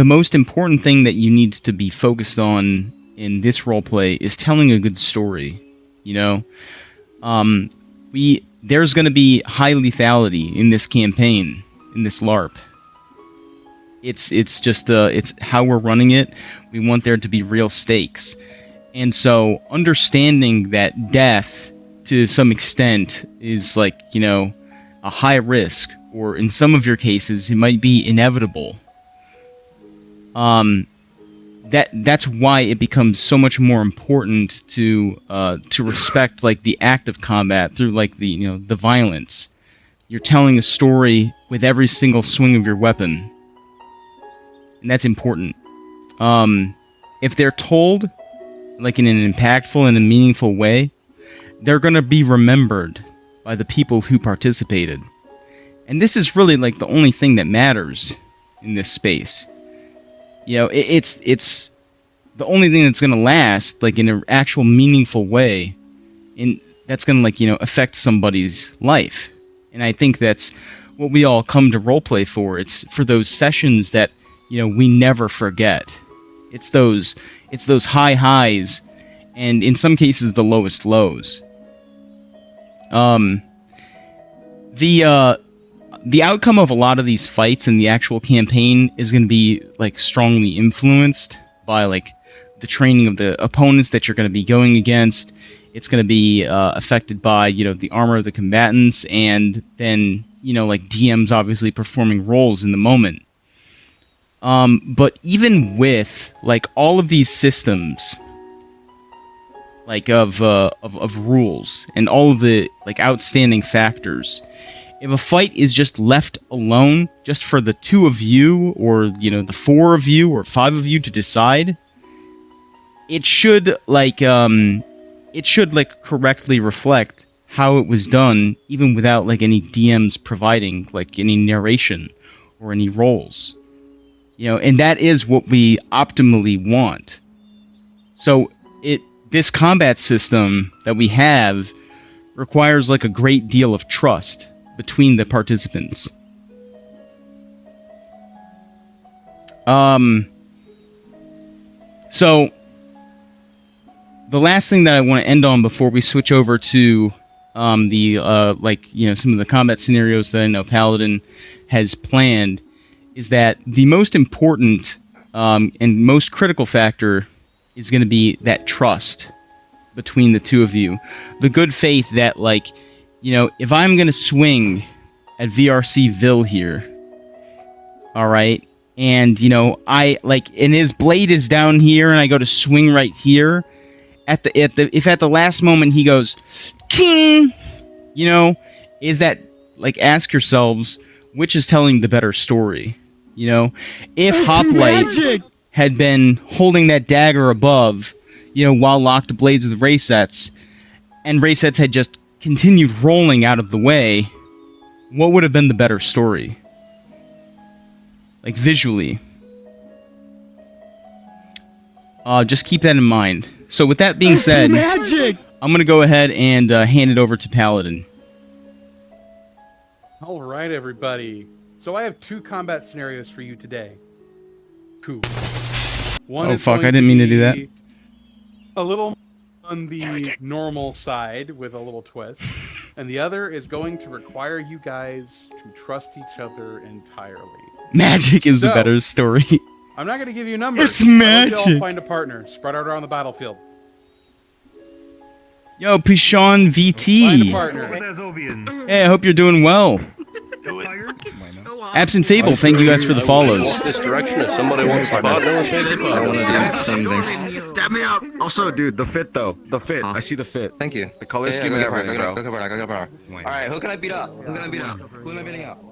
most important thing that you need to be focused on in this roleplay is telling a good story. There's going to be high lethality in this campaign, in this LARP. It's just it's how we're running it. We want there to be real stakes, and so understanding that death to some extent is a high risk, or in some of your cases it might be inevitable. That's why it becomes so much more important to respect the act of combat through the violence. You're telling a story with every single swing of your weapon, and that's important. If they're told in an impactful and a meaningful way, they're gonna be remembered by the people who participated, and this is really the only thing that matters in this space. It's the only thing that's gonna last in an actual meaningful way, and that's gonna affect somebody's life. And I think that's what we all come to roleplay for. It's for those sessions that we never forget. It's those high highs, and in some cases the lowest lows. The outcome of a lot of these fights in the actual campaign is going to be strongly influenced by the training of the opponents that you're going to be going against. It's going to be affected by the armor of the combatants, and then DMs obviously performing roles in the moment. But even with like all of these systems, like of rules and all of the like outstanding factors, if a fight is just left alone, just for the 2 of you, or the 4 of you, or 5 of you to decide, it should correctly reflect how it was done, even without like any DMs providing like any narration or any roles. And that is what we optimally want. So this combat system that we have requires like a great deal of trust between the participants. So the last thing that I want to end on before we switch over to some of the combat scenarios that I know Paladin has planned is that the most important and most critical factor is going to be that trust between the 2 of you. The good faith that, if I'm going to swing at VRC Vil here, all right, and, and his blade is down here and I go to swing right here, if at the last moment he goes, ting, is that, ask yourselves, which is telling the better story? If Hoplite had been holding that dagger above, while locked blades with Raysets, and Raysets had just continued rolling out of the way, what would have been the better story? Like, visually. Just keep that in mind. So with that being said, I'm going to go ahead and hand it over to Paladin. All right, everybody. So I have 2 combat scenarios for you today. 2. One oh, is fuck, going I didn't mean to do that. A little on the normal side with a little twist. And the other is going to require you guys to trust each other entirely. Magic is the better story. I'm not going to give you numbers. It's magic. I'll let y'all find a partner. Spread out around the battlefield. Yo, Pishon VT. Find a partner. Hey, I hope you're doing well. Absent Fable, thank you guys for the follows. This direction, if somebody wants to partner with me, I want to do some things. Dab me up. Also, dude, the fit though. The fit. I see the fit. Thank you. The color scheme and everything, bro. Alright, who can I beat up? Who am I beating up?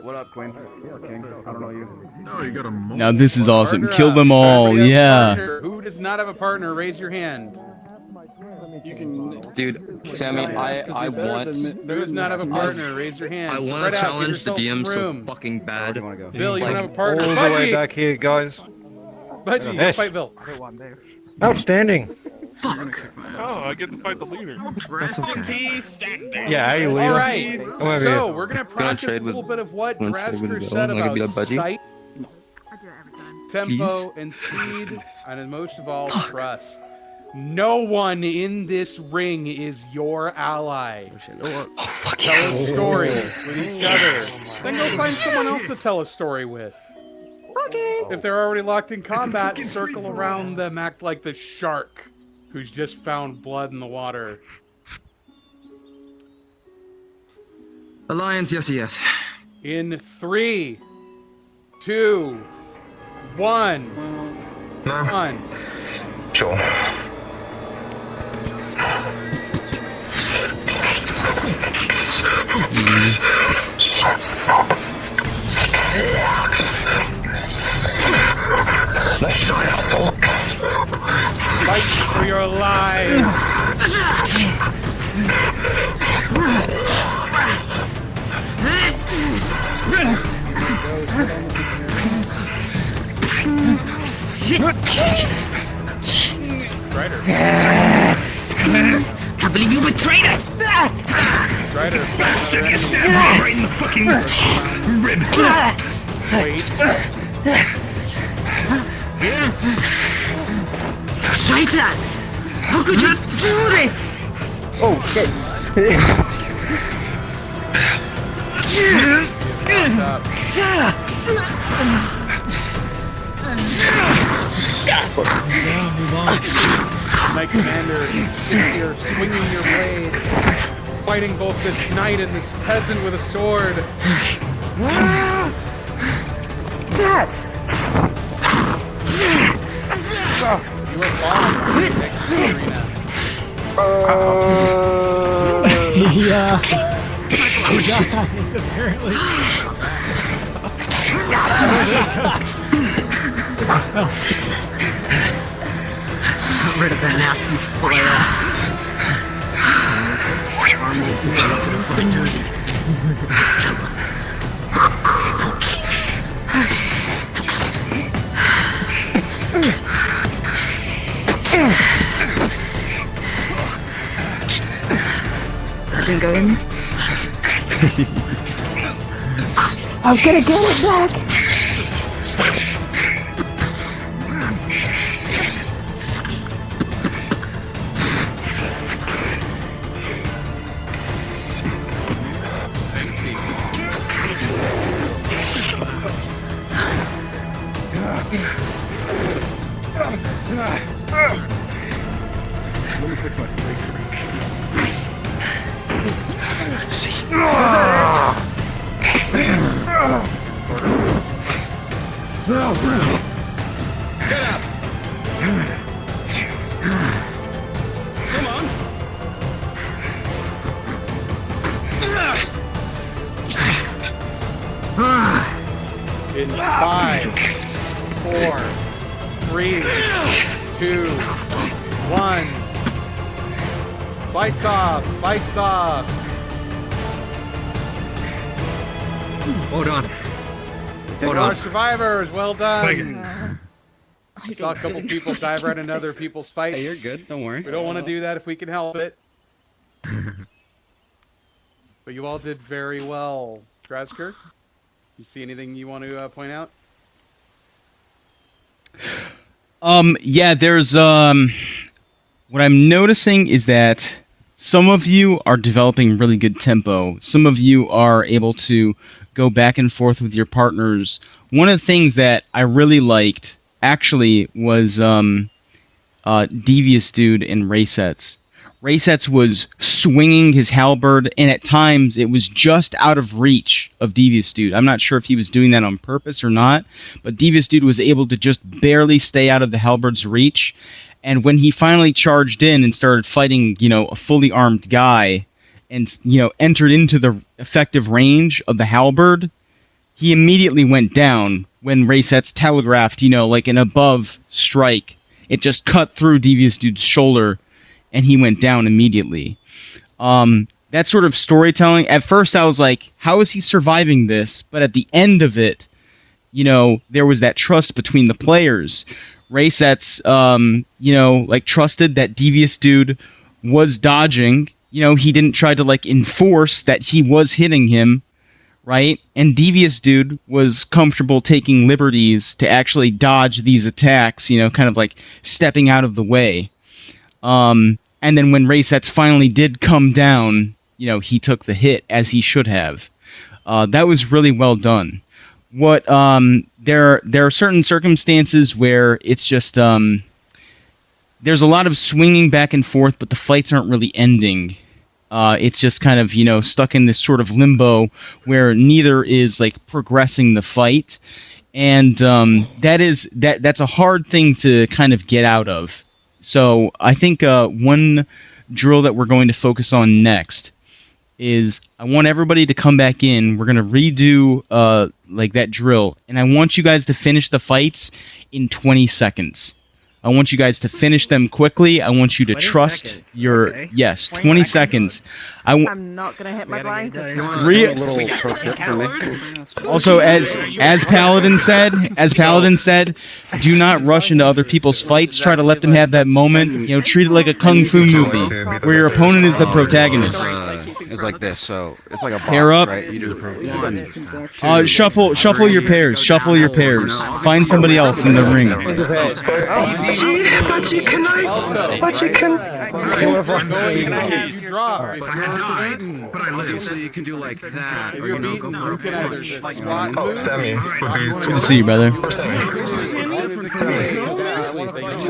What up, Queen? King. I don't know you. No, you got a moment. Now this is awesome. Partner Kill up. them all. Everybody have a Yeah. partner. Who does not have a partner? Raise your hand. You can. Dude, Sammy, I want. Who does not have a partner? Raise your hand. I Spread want to out. challenge Give the yourself DM some so room. fucking bad. Bill, you don't have a partner. All the way Budgie! back here, guys. Budgie, you fight Bill. Outstanding. Fuck. Oh, I get to fight the leader. That's okay. Yeah, you leader. All right, Come over so here. we're going to practice a trade little with- bit of what wanna trade with Drasker Bill? said Wanna about beat up Budgie? sight, tempo, Please? and speed, and most of all, trust. No one in this ring is your ally. Tell a story with each other. Then go find someone else to tell a story with. Okay. If they're already locked in combat, circle around them, act like the shark who's just found blood in the water. Alliance, yes. In 3, 2, 1. No. Sure. Fight for your lives! Strider. Can't believe you betrayed us! Strider. Right in the fucking rib. Wait. Traitor! How could you do this? Oh, shit. My commander, you sit here swinging your blade, fighting both this knight and this peasant with a sword. You were falling in the arena. Yeah. Apparently. Get rid of that nasty flail. I can go in. I'm gonna get it back. Let me fix my face first. Let's see. Is that it? Get up! Come on! In 5, 4, 3, 2, 1. Fights off! Fights off! Hold on. Hold on. Survivors, well done. I saw a couple people dive right into other people's fights. Hey, you're good. Don't worry. We don't want to do that if we can help it. But you all did very well. Drazker, you see anything you want to point out? Yeah, there's what I'm noticing is that some of you are developing really good tempo. Some of you are able to go back and forth with your partners. One of the things that I really liked actually was Devious Dude in Raysets. Raysets was swinging his halberd, and at times it was just out of reach of Devious Dude. I'm not sure if he was doing that on purpose or not, but Devious Dude was able to just barely stay out of the halberd's reach. And when he finally charged in and started fighting, a fully armed guy and, entered into the effective range of the halberd, he immediately went down when Raysets telegraphed, like an above strike. It just cut through Devious Dude's shoulder and he went down immediately. That sort of storytelling, at first I was like, how is he surviving this? But at the end of it, there was that trust between the players. Raysets, trusted that Devious Dude was dodging. He didn't try to, enforce that he was hitting him, right? And Devious Dude was comfortable taking liberties to actually dodge these attacks, kind of stepping out of the way. And then when Raysets finally did come down, he took the hit, as he should have. That was really well done. What there are certain circumstances where it's just there's a lot of swinging back and forth, but the fights aren't really ending. It's just kind of stuck in this sort of limbo where neither is progressing the fight, and that's a hard thing to kind of get out of. So I think one drill that we're going to focus on next is I want everybody to come back in. We're going to redo that drill, and I want you guys to finish the fights in 20 seconds. I want you guys to finish them quickly. I want you to trust your... Yes, 20 seconds. I'm not going to hit my blind. A little pro tip for me. Also, as Paladin said, do not rush into other people's fights. Try to let them have that moment. Treat it like a kung fu movie, where your opponent is the protagonist. It's like this, so it's like a box, Pair up. right? You do Shuffle your pairs. Shuffle your pairs. Find somebody else in the ring. If you drop, if you're beaten, But I live, so you can do like that, if or you're you know, beaten, go you can either just squat, Oh, move, Sammy. Good to see you, brother. you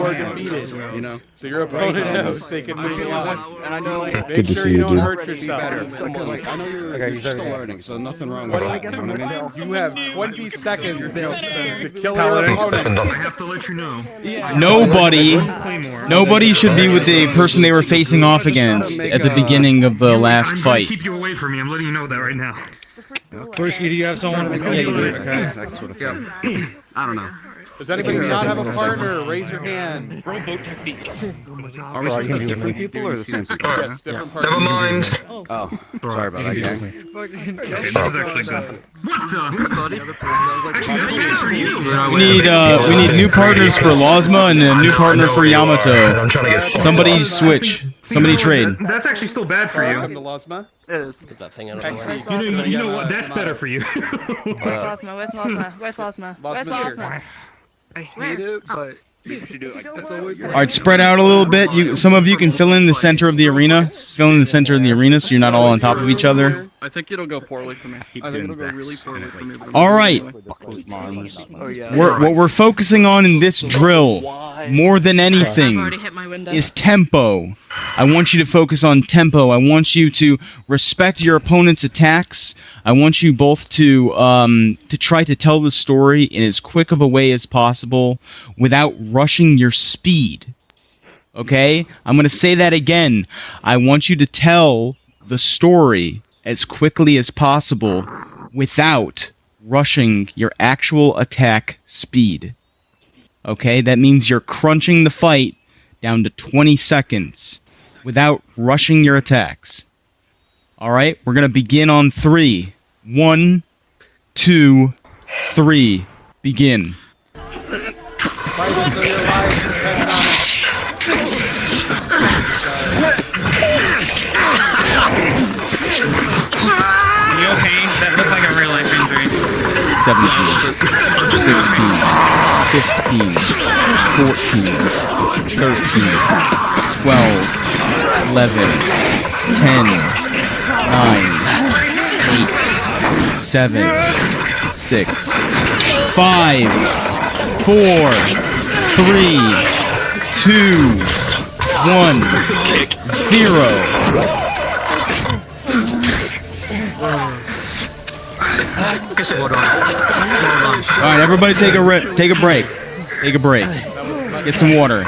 are defeated. you know. So your opponent knows they can move on. And I know, like, Make sure you don't hurt yourself. because like I know you're still learning, so nothing wrong with that. You know what I mean? You have 20 seconds to kill your opponent. I have to let you know. Nobody should be with the person they were facing off against at the beginning of the last fight. Keep you away from me. I'm letting you know that right now. Brewski, do you have someone? Yeah, you do. Okay. That sort of thing. I don't know. Does anybody not have a partner? Raise your hand. Rowboat technique. Are we supposed to have different people or the same people? Yes, different partners. Never mind. Oh, sorry about that, gang. Okay, this is actually good. What the? Actually, that's bad for you. We need new partners for Lozma and a new partner for Yamato. I'm trying to get Somebody switch. Somebody trade. That's actually still bad for Welcome you. to Lozma. It is. That thing You know what? That's better for you. Where's Lozma? Where's Lozma? Where's Lozma? Where's Lozma's Lozma? here. I hate it, but you should do it like that's always. All right, spread out a little bit. Some of you can fill in the center of the arena. Fill in the center of the arena so you're not all on top of each other. I think it'll go poorly for me. I think it'll go really poorly for me. All right. Oh yeah. What we're focusing on in this drill, more than anything, is tempo. I want you to focus on tempo. I want you to respect your opponent's attacks. I want you both to try to tell the story in as quick of a way as possible without rushing your speed. Okay? I'm going to say that again. I want you to tell the story as quickly as possible without rushing your actual attack speed. Okay? That means you're crunching the fight down to 20 seconds without rushing your attacks. All right? We're going to begin on 3. 1, 2, 3. Begin. You okay? That looked like a real life injury. 17, 16, 15, 14, 13, 12, 11, 10, 9, 8, 7, 6, 5, 4, 3, 2, 1, 0. All right, everybody, take a break. Take a break. Get some water. You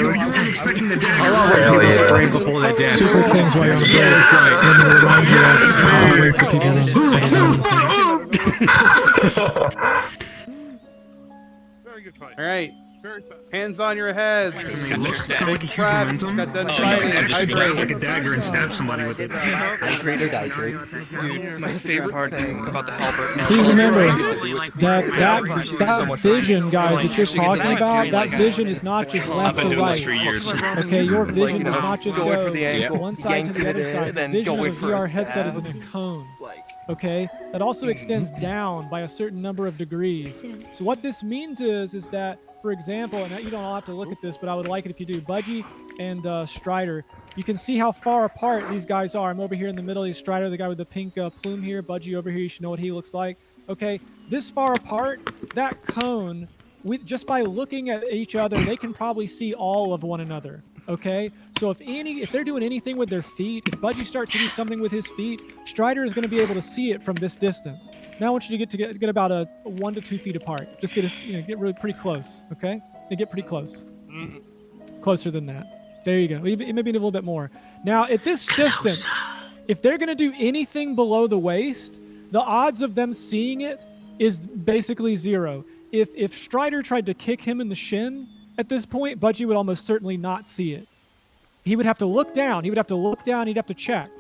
weren't expecting the death. Two quick things while you're on the break. Let me remind you that wait for people to Very good fight. All right. Very fast. Hands on your heads. Sound like a huge momentum. Got done I fighting. just grab Hydrate. like a dagger and stab somebody with it. Dude, my favorite part thing about the halberd. Please remember that vision, guys, that you're talking about, that vision is not just left or right. Okay, your vision does not just go from one side to the other side. The vision of a VR headset is in a cone. Okay, that also extends down by a certain number of degrees. So what this means is that, for example, and you don't all have to look at this, but I would like it if you do, Budgie and Strider, you can see how far apart these guys are. I'm over here in the middle. He's Strider, the guy with the pink plume here. Budgie over here, you should know what he looks like. Okay, this far apart, that cone, just by looking at each other, they can probably see all of one another. Okay, so if they're doing anything with their feet, if Budgie starts to do something with his feet, Strider is going to be able to see it from this distance. Now I want you to get about a 1 to 2 feet apart. Just get really pretty close. Okay, and get pretty close. Closer than that. There you go. Maybe a little bit more. Now at this distance, if they're going to do anything below the waist, the odds of them seeing it is basically 0. If Strider tried to kick him in the shin at this point, Budgie would almost certainly not see it. He would have to look down. He'd have to check.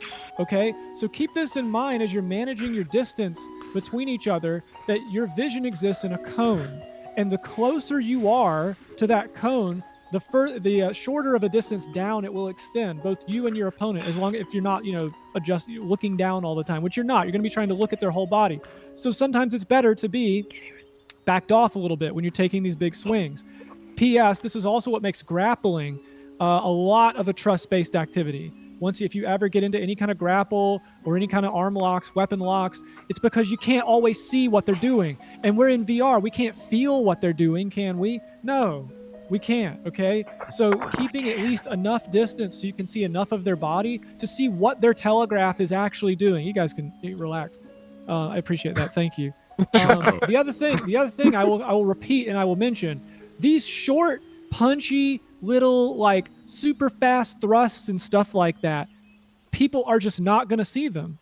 Okay? So keep this in mind as you're managing your distance between each other, that your vision exists in a cone. And the closer you are to that cone, the shorter of a distance down it will extend, both you and your opponent, as long if you're not, looking down all the time, which you're not. You're going to be trying to look at their whole body. So sometimes it's better to be backed off a little bit when you're taking these big swings. P.S. This is also what makes grappling a lot of a trust-based activity. If you ever get into any kind of grapple or any kind of arm locks, weapon locks, it's because you can't always see what they're doing. And we're in VR. We can't feel what they're doing, can we? No, we can't, okay? So keeping at least enough distance so you can see enough of their body to see what their telegraph is actually doing. You guys can relax. I appreciate that. Thank you. The other thing I will repeat and I will mention, these short, punchy little like super fast thrusts and stuff like that, people are just not going to see them.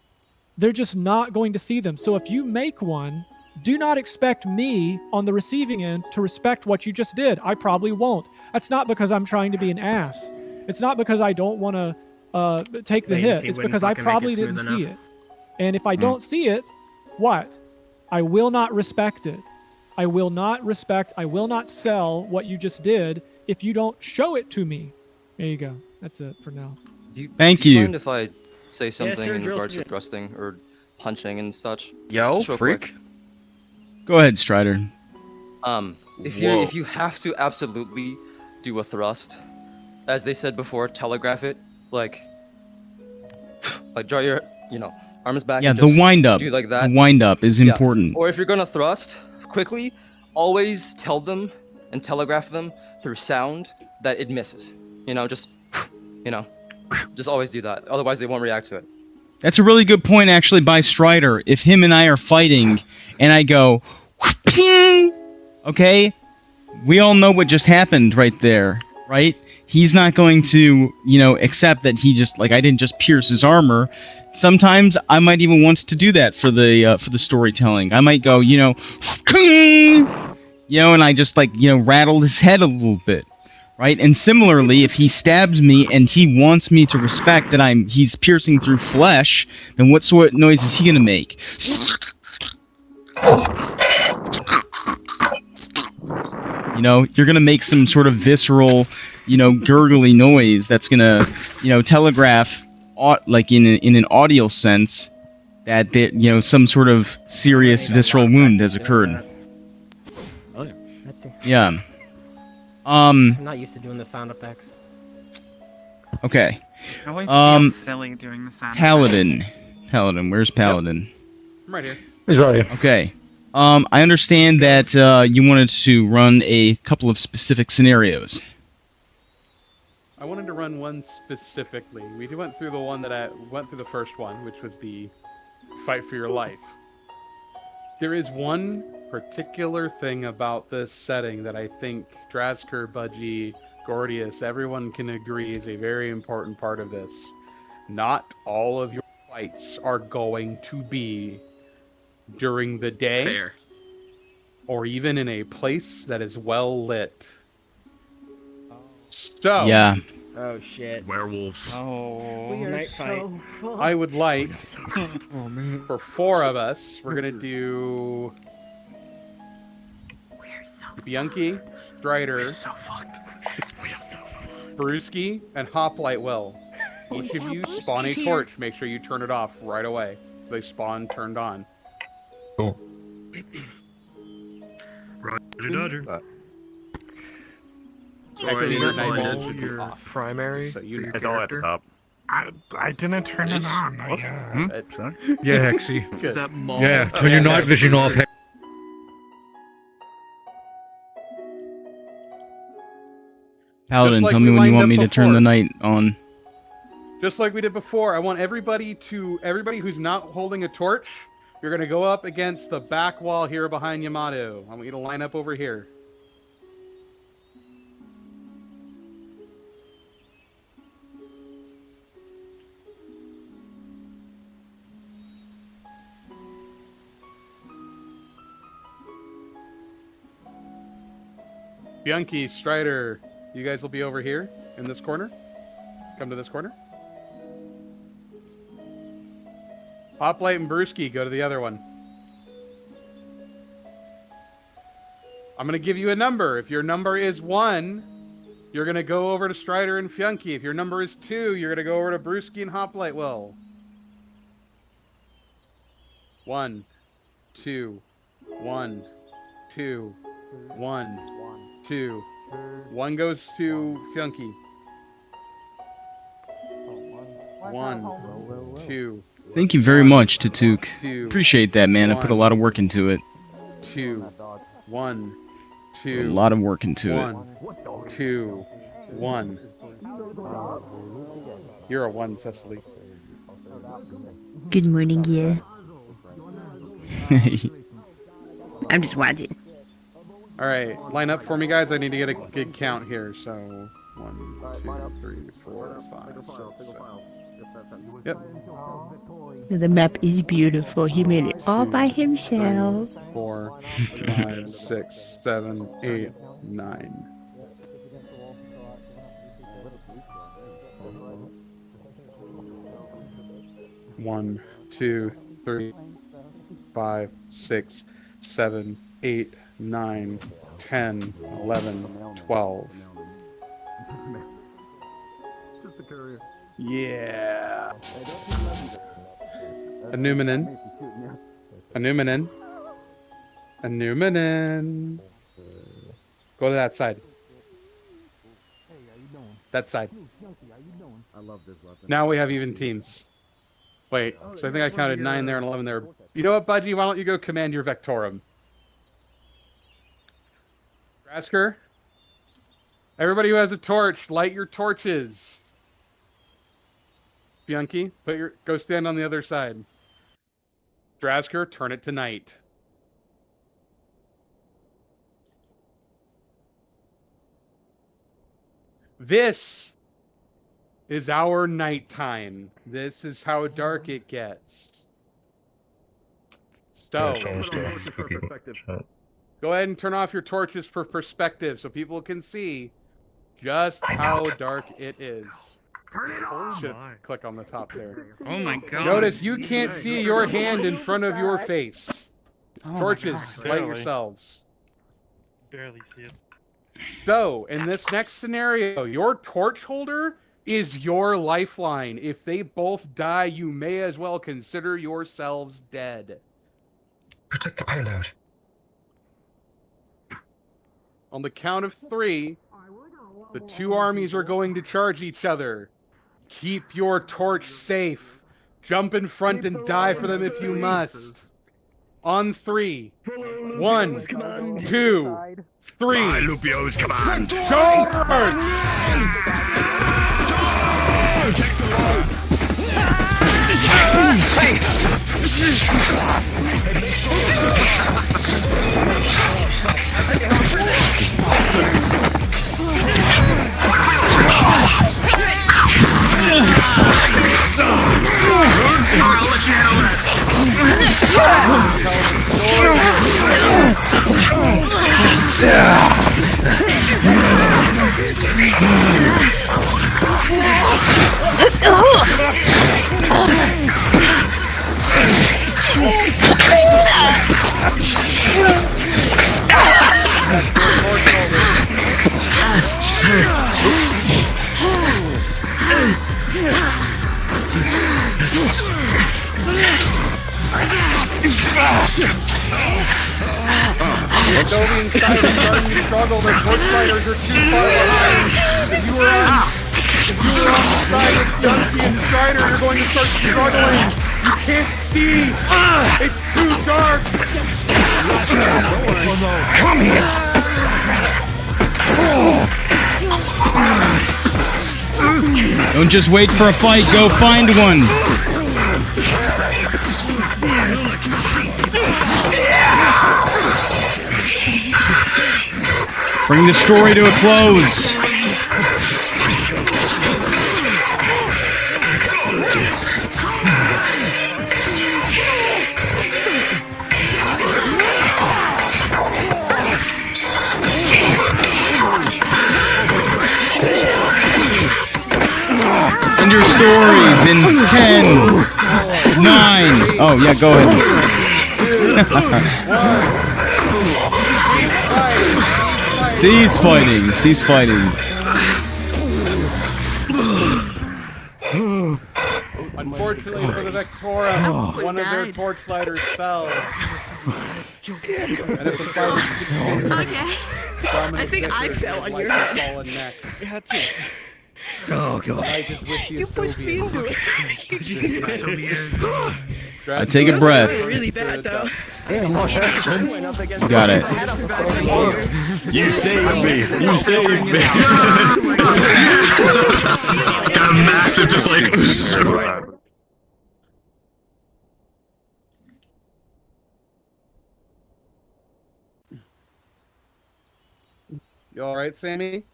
They're just not going to see them. So if you make one, do not expect me on the receiving end to respect what you just did. I probably won't. That's not because I'm trying to be an ass. It's not because I don't want to take the hit. It's because I probably didn't see it. And if I don't see it, what? I will not respect it. I will not sell what you just did if you don't show it to me. There you go. That's it for now. Thank you. Mind if I say something in regards to thrusting or punching and such? Yo, Just real freak. quick. Go ahead, Strider. If you have to absolutely do a thrust, as they said before, telegraph it, like draw your, arms back. Yeah, and the just wind up. Do like that. The wind up is important. Or if you're gonna thrust quickly, always tell them and telegraph them through sound that it misses. Just always do that. Otherwise, they won't react to it. That's a really good point, actually, by Strider. If him and I are fighting, and I go, ping, okay, we all know what just happened right there, right? He's not going to, accept that he just, I didn't just pierce his armor. Sometimes I might even want to do that for the storytelling. I might go, and I just rattle his head a little bit. Right? And similarly, if he stabs me and he wants me to respect that he's piercing through flesh, then what sort of noise is he gonna make? You're gonna make some sort of visceral, gurgly noise that's gonna, telegraph, in an audio sense, that some sort of serious visceral wound has occurred. Yeah. I'm not used to doing the sound effects. Okay. I always feel silly doing the sound Paladin. Paladin, where's Paladin? Yep. I'm right here. He's right here. Okay. I understand that you wanted to run a couple of specific scenarios. I wanted to run one specifically. We went through the first one, which was the fight for your life. There is one particular thing about this setting that I think Drazker, Budgie, Gordius, everyone can agree is a very important part of this. Not all of your fights are going to be during the day. Fair. Or even in a place that is well lit. So, yeah. Oh shit. Werewolves. Oh, night fight. I would like for 4 of us, we're gonna do Bianchi, Strider, Brewski, and Hoplite Will. Each of you spawn a torch. Make sure you turn it off right away. So they spawn turned on. Cool. Roger, Dodger. So are you gonna your primary? So you It's all at the top. I didn't turn it on. Yeah, Hexy. Is that Yeah, turn your night vision off. Paladin, like tell we me when you lined want up me to turn before. the night on. Just like we did before, I want everybody who's not holding a torch, you're going to go up against the back wall here behind Yamato. I want you to line up over here. Bianchi, Strider, you guys will be over here in this corner. Come to this corner. Hoplite and Brewski, go to the other one. I'm going to give you a number. If your number is 1, you're going to go over to Strider and Fianchi. If your number is 2, you're going to go over to Brewski and Hoplite Will. 1, 2, 1, 2, 1, 2. 1 goes to Funky. 1, 2. Thank you very much, Tatuk. 2. Appreciate that, man. I put a lot of work into it. 2, 1, A 2. lot of work into it. 1, 2, 1. You're a 1, Cecily. Good morning, yeah. I'm just watching. All right, line up for me, guys. I need to get a good count here. So 1, 2, 3, 4, 5, 6, 7. Yep. The map is beautiful. He made it all by himself. 4, 5, 6, 7, 8, 9. One, 2, 3, 5, 6, 7, 8, 9, 10, 11, 12. Yeah. A Numenin. A Numenin. A Numenin. Go to that side. That side. I love this weapon. Now we have even teams. Wait, so I think I counted 9 there and 11 there. You know what, Budgie? Why don't you go command your Vectorum? Rasker? Everybody who has a torch, light your torches. Bianchi, go stand on the other side. Drasker, turn it to night. This is our nighttime. This is how dark it gets. So, go ahead and turn off your torches for perspective so people can see just how dark it is. Should click on the top there. Oh my god. Notice you can't see your hand in front of your face. Oh Torches, my God. light Barely. yourselves. Barely see it. So, in this next scenario, your torch holder is your lifeline. If they both die, you may as well consider yourselves dead. Protect the payload. On the count of 3, the 2 armies are going to charge each other. Keep your torch safe. Jump in front and die for them if you must. On 3. 1, 2, 3. By Lupio's command. Charge! I'll let you handle Adobe and Steiner starting to struggle. Their torch lighters are too far behind. If you were on the side of Junkie and Strider, you're going to start struggling. You can't see. It's too dark. Come here. Don't just wait for a fight, go find one. Bring the story to a close. End your stories in 10, 9. Oh, yeah, go ahead. Cease fighting, cease fighting. Unfortunately for the Vectora, one of their torch lighters fell. And if the fight continues, I think I fell on your fallen next. You had to. Oh god. Tonight is with the You pushed me into it. I take a breath. Really bad though. You got it. You saved me. You saved me. Got a massive just like. You all right, Sammy?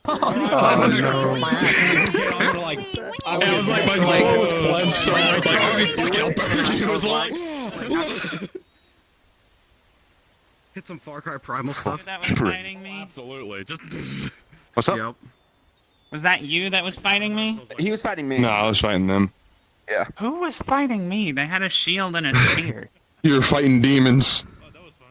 Oh no. I was like, my soul was clenched, so I was like, alright, fuck it, I'll burn. He was like, Hit some Far Cry Primal stuff. That was fighting me? Absolutely. Just. What's up? Yep. Was that you that was fighting me? He was fighting me. No, I was fighting them. Yeah. Who was fighting me? They had a shield and a spear. You were fighting demons.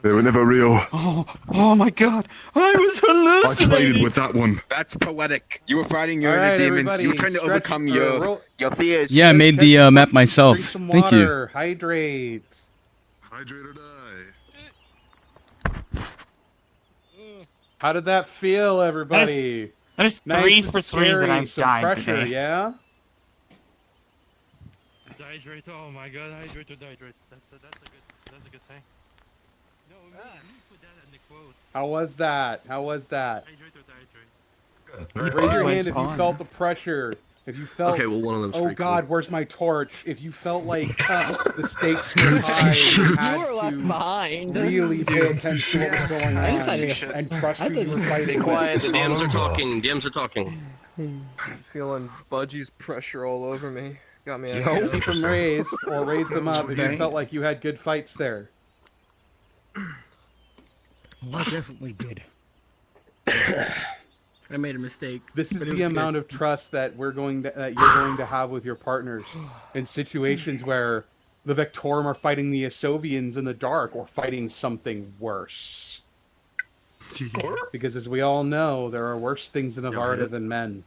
They were never real. Oh my god. I was hallucinating. I traded with that one. That's poetic. You were fighting your All right, inner demons. everybody, You were trying to stretch overcome or your fears. Yeah, I made the map myself. Drink some Thank you. water, hydrate. Hydrate or die. How did that feel, everybody? That is Nice 3 and for 3 that scary, I've some died pressure, today. yeah? Hydrate, oh my god, hydrate or dihydrate. That's a good thing. No, we put that in the quotes. How was that? How was that? Hydrate or dihydrate. Raise your hand if you felt the pressure. If you felt, Okay, well, one of them's oh pretty god, cool. where's my torch? If you felt like the stakes were high, You were left you behind. had to really pay attention to what was going I on decided- and trust who you were Be fighting quiet, the with. DMs are talking. DMs are talking. Feeling Budgie's pressure all over me. Got me. Yo, keep them raised or raise them up if you felt like you had good fights there. Well, I definitely did. I made a mistake. This is but it the was amount of trust that you're going to have with your partners in situations where the Victorum are fighting the Asovians in the dark or fighting something worse. Because as we all know, there are worse things in Evarda than men.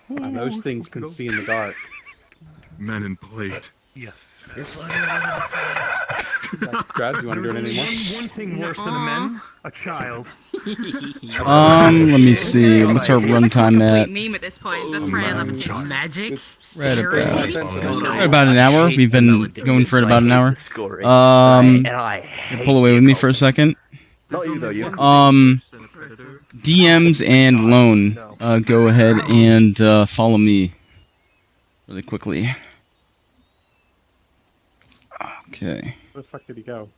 And those things can see in the dark. Men in plate. Yes. Graz, you want to do it anymore? One thing worse than a man, a child. Let me see. What's our runtime at? Meme at this point. The Freya levitation. Magic? Right about an hour. We've been going for about an hour. Pull away with me for a second. DMs and Lone, go ahead and follow me really quickly. Okay. Where the fuck did he go?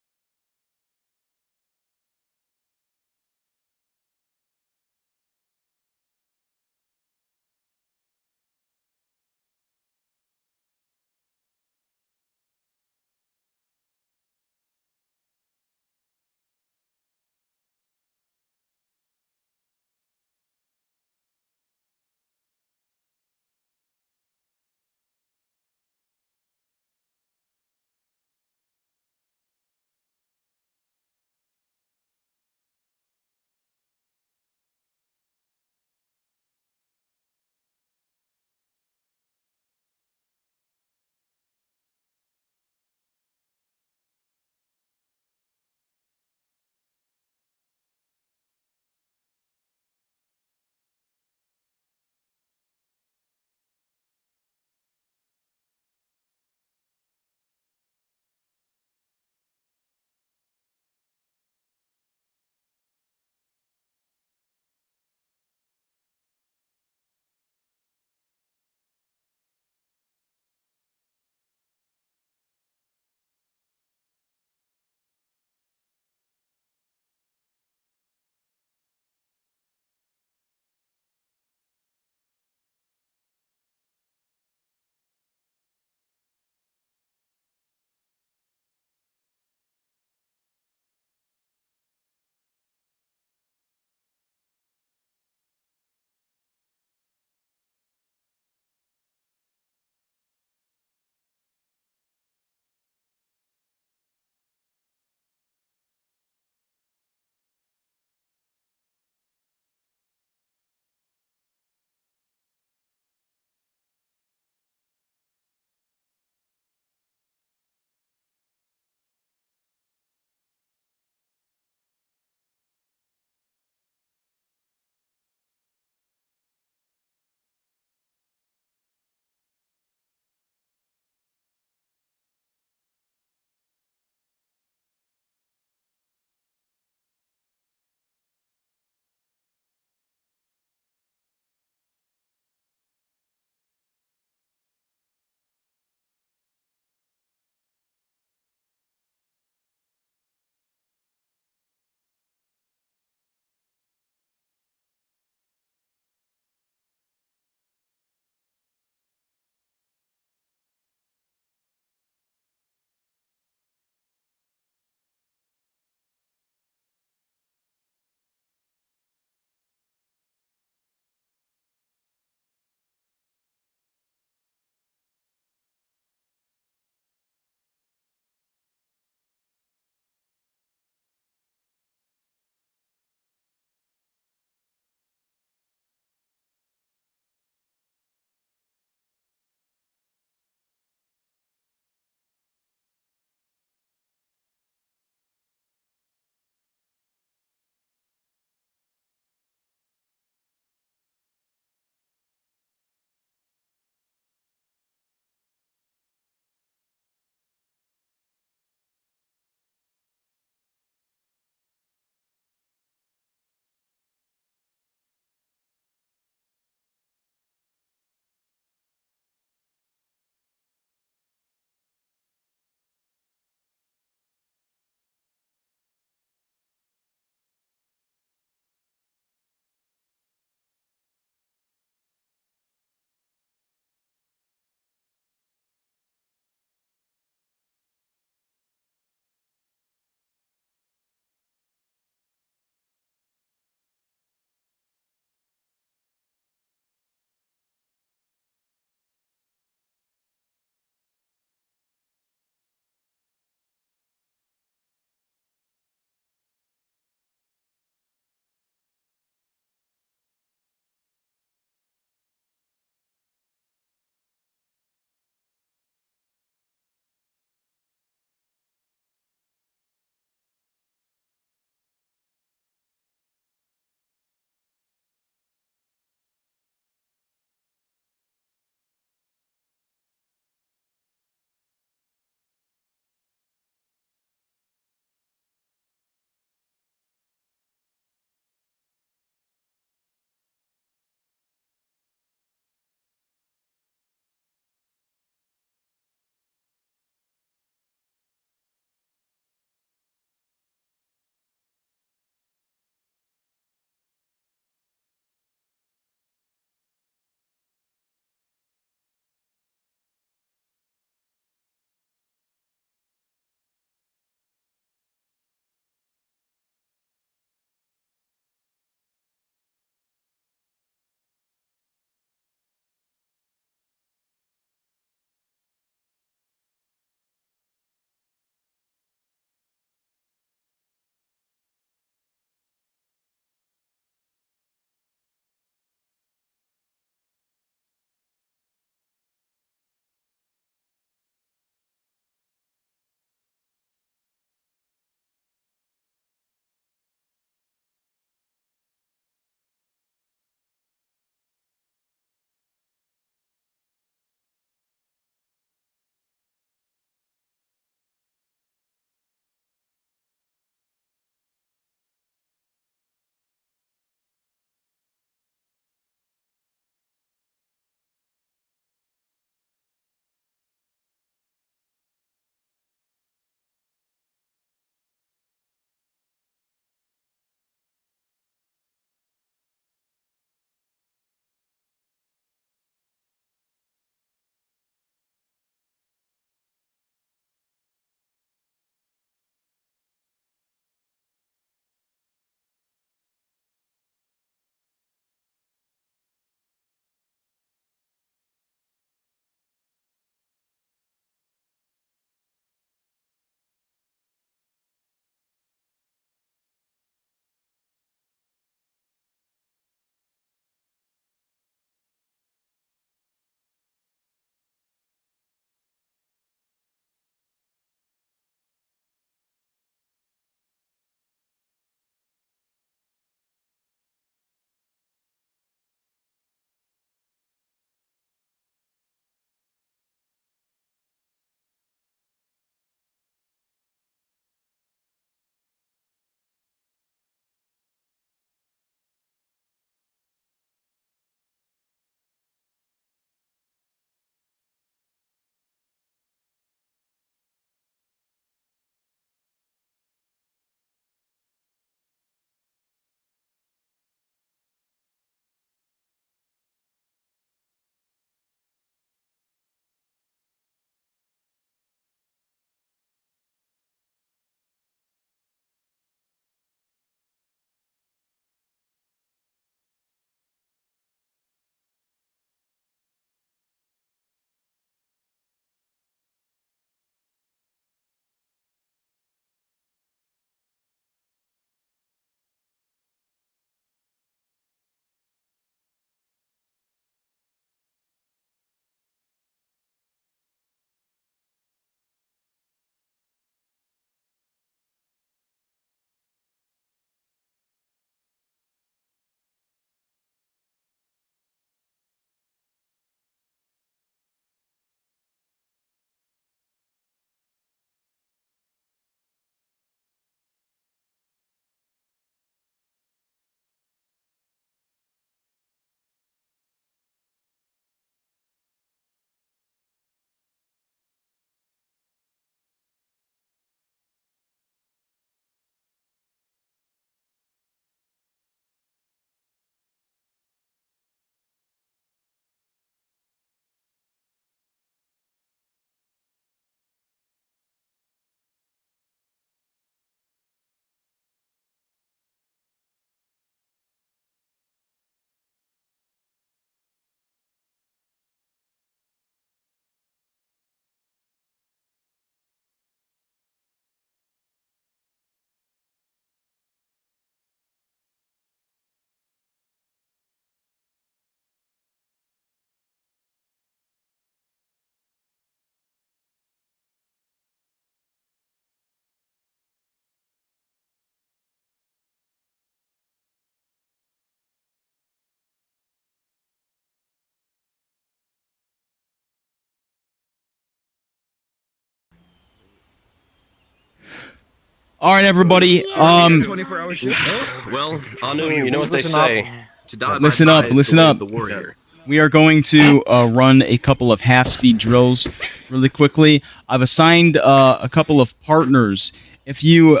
All right, everybody. 24-hour shift. Well, Anu, you know what they say. To die by Listen up. fire is Listen the way up. of the warrior. We are going to run a couple of half-speed drills really quickly. I've assigned a couple of partners. If you,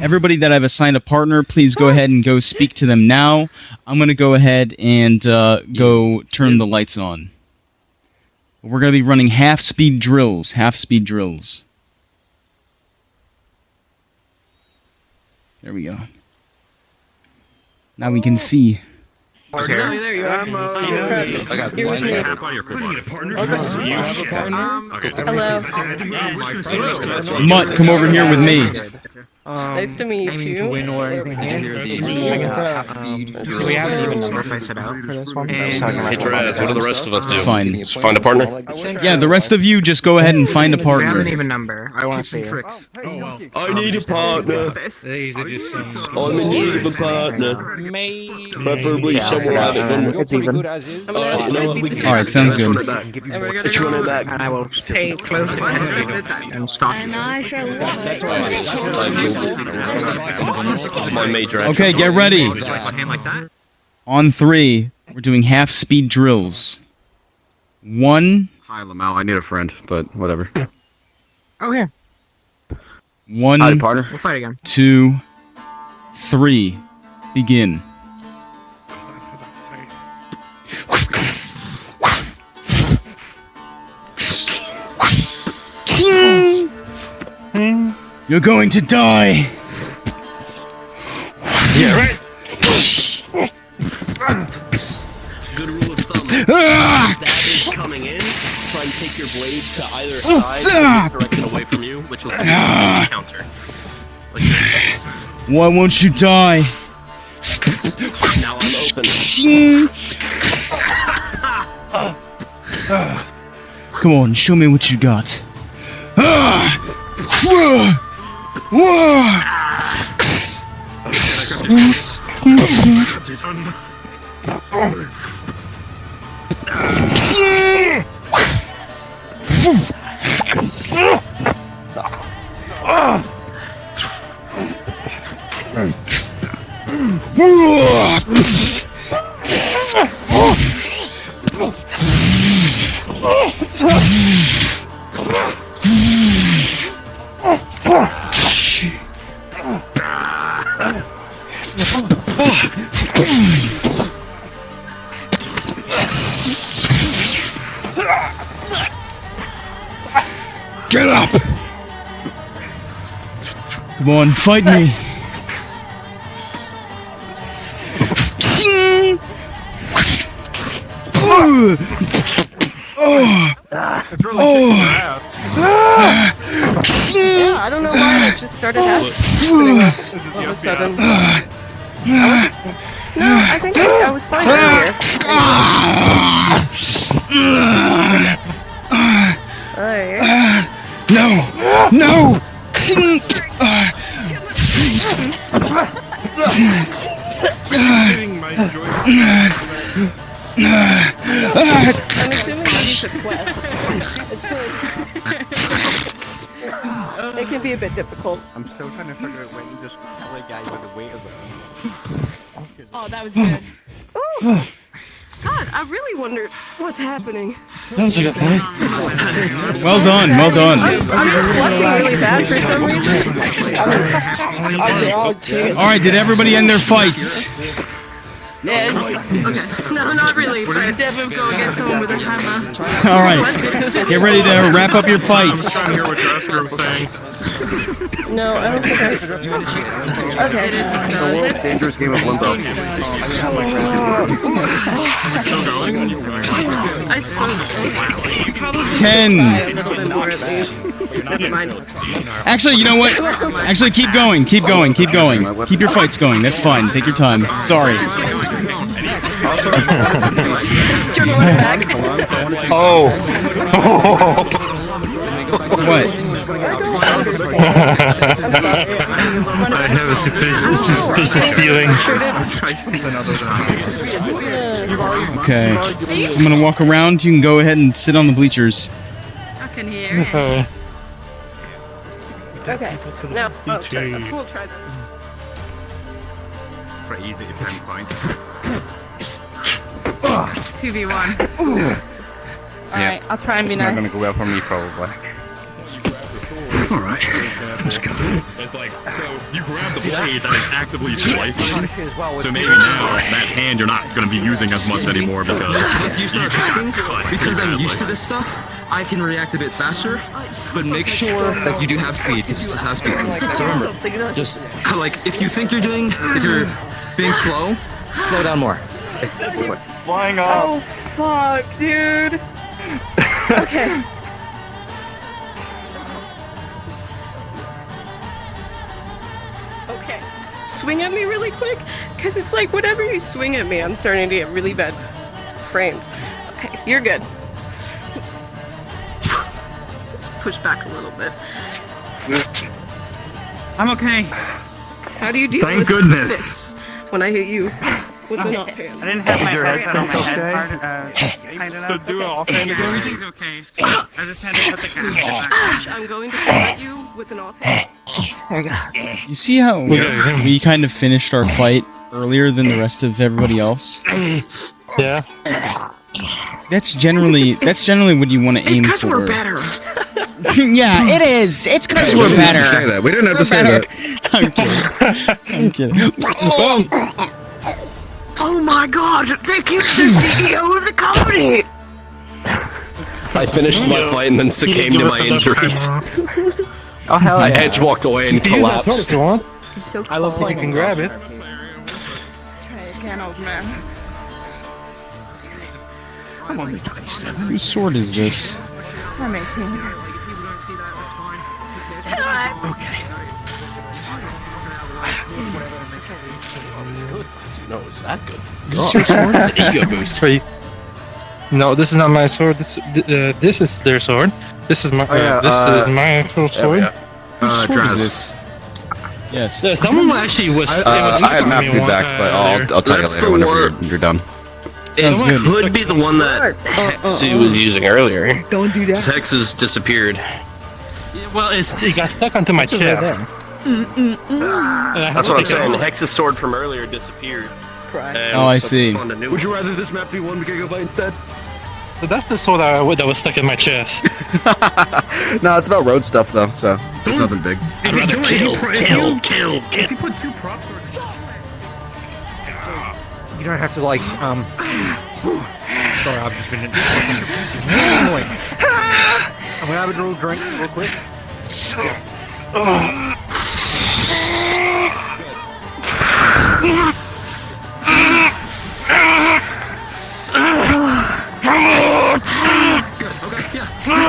everybody that I've assigned a partner, please go ahead and go speak to them now. I'm going to go ahead and go turn the lights on. We're going to be running half-speed drills. Half-speed drills. There we go. Now we can see. There you are. I got You're with me. Hello. Mutt, come over here with me. Nice to meet you. Win or anything here? Do we have an even number if I set out for this one? Hey, Draz, what do the rest of us do? It's fine. Just find a partner? Yeah, the rest of you just go ahead and find a We have an partner. even number. I want to see it. I need a partner. I'm in need of a partner. Preferably someone that can... It's even. Alright, sounds good. Let's run it back. And I will pay close attention and stop you. My major Okay, get ready. On 3, we're doing half-speed drills. 1, Hi, Lamau. I need a friend, but whatever. Oh, here. 1, Howdy, partner. We'll fight again. 2, 3, begin. You're going to die. Yeah, right. Good rule of thumb. Stab is coming in. Try and take your blade to either side, directed away from you, which will give you a counter. Like this. Why won't you die? Now I'm open. Come on, show me what you got. Get up! Come on, fight me! Yeah, I don't know why it just started happening all of a sudden. No, I think I was fine earlier. No! No! I'm assuming this is a quest. It's good. It can be a bit difficult. I'm still trying to figure out when you just tell a guy with the weight of it. Oh, that was good. Ooh. God, I really wondered what's happening. That was a good point. Well done, well done. I'm just flushing really bad for some reason. Alright, did everybody end their fights? Yeah. Okay. No, not really, but Devin go get someone with a hammer. Alright, get ready to wrap up your fights. I hear what Jasper was saying. No, I don't think I... Okay. The world's dangerous game of limbo. Still going? I suppose probably 10. a little bit more at least. Never mind. Actually, you know what? Actually, keep going, keep going, keep going. Keep your fights going, that's fine. Take your time. Sorry. Oh. What? I have a suspicious feeling. Okay. I'm gonna walk around. You can go ahead and sit on the bleachers. I can hear it. Okay. Now, we'll try this. Pretty easy to pinpoint. 2v1. Alright, I'll try and be It's not nice. gonna go well for me, probably. Alright, let's go. It's like, so you grab the blade that is actively slicing, so maybe now that hand you're not going to be using as much anymore because Once you start attacking, because I'm used to this stuff, I can react a bit faster, but make sure that you do have speed. Just have speed. So remember, just like if you think if you're being slow, slow down more. Flying off. Oh, fuck, dude. Okay. Okay. Swing at me really quick, because it's like whenever you swing at me, I'm starting to get really bad frames. Okay, you're good. Just push back a little bit. I'm okay. How do you deal Thank with goodness. fists when I hit you with an offhand? I didn't have my headset on my head tied it up. do an offhand again? Everything's okay. I just had to put the camera back. I'm going to come at you with an offhand. There you go. You see how we kind of finished our fight earlier than the rest of everybody else? Yeah. That's generally what you want to aim for. we're better. Yeah, it is. It's because we're better. Say that. We didn't have to say that. I'm kidding. Oh my god, they killed the CEO of the company! I finished my fight and then succumbed to my injuries. Oh hell I yeah. edge walked away and You can use that sword collapsed. if you want. So I love that you can grab it. Try again, old man. I'm only 27. Whose sword is this? I'm 18. No, it's that good. Is this your sword? It's an ego boost. Wait. No, this is not my sword. This is their sword. This is my this is my actual sword. Whose sword is Draz. this? Yes. Someone actually was. I had map feedback, but I'll tell you That's later the whenever one- you're done. Sounds It good. could be the one that Sue was using earlier. Don't do that. Hex has disappeared. Well, it got stuck onto my chest. That's what I'm saying. Hex's sword from earlier disappeared. And Oh, I so see. spawned a new Would one. you rather this map be 1 gigabyte instead? So that's the sword that was stuck in my chest. No, it's about road stuff though, so it's nothing big. I'd rather kill. If you put 2 props on You don't have to like Sorry, I've just been. I'm gonna have a little drink real quick.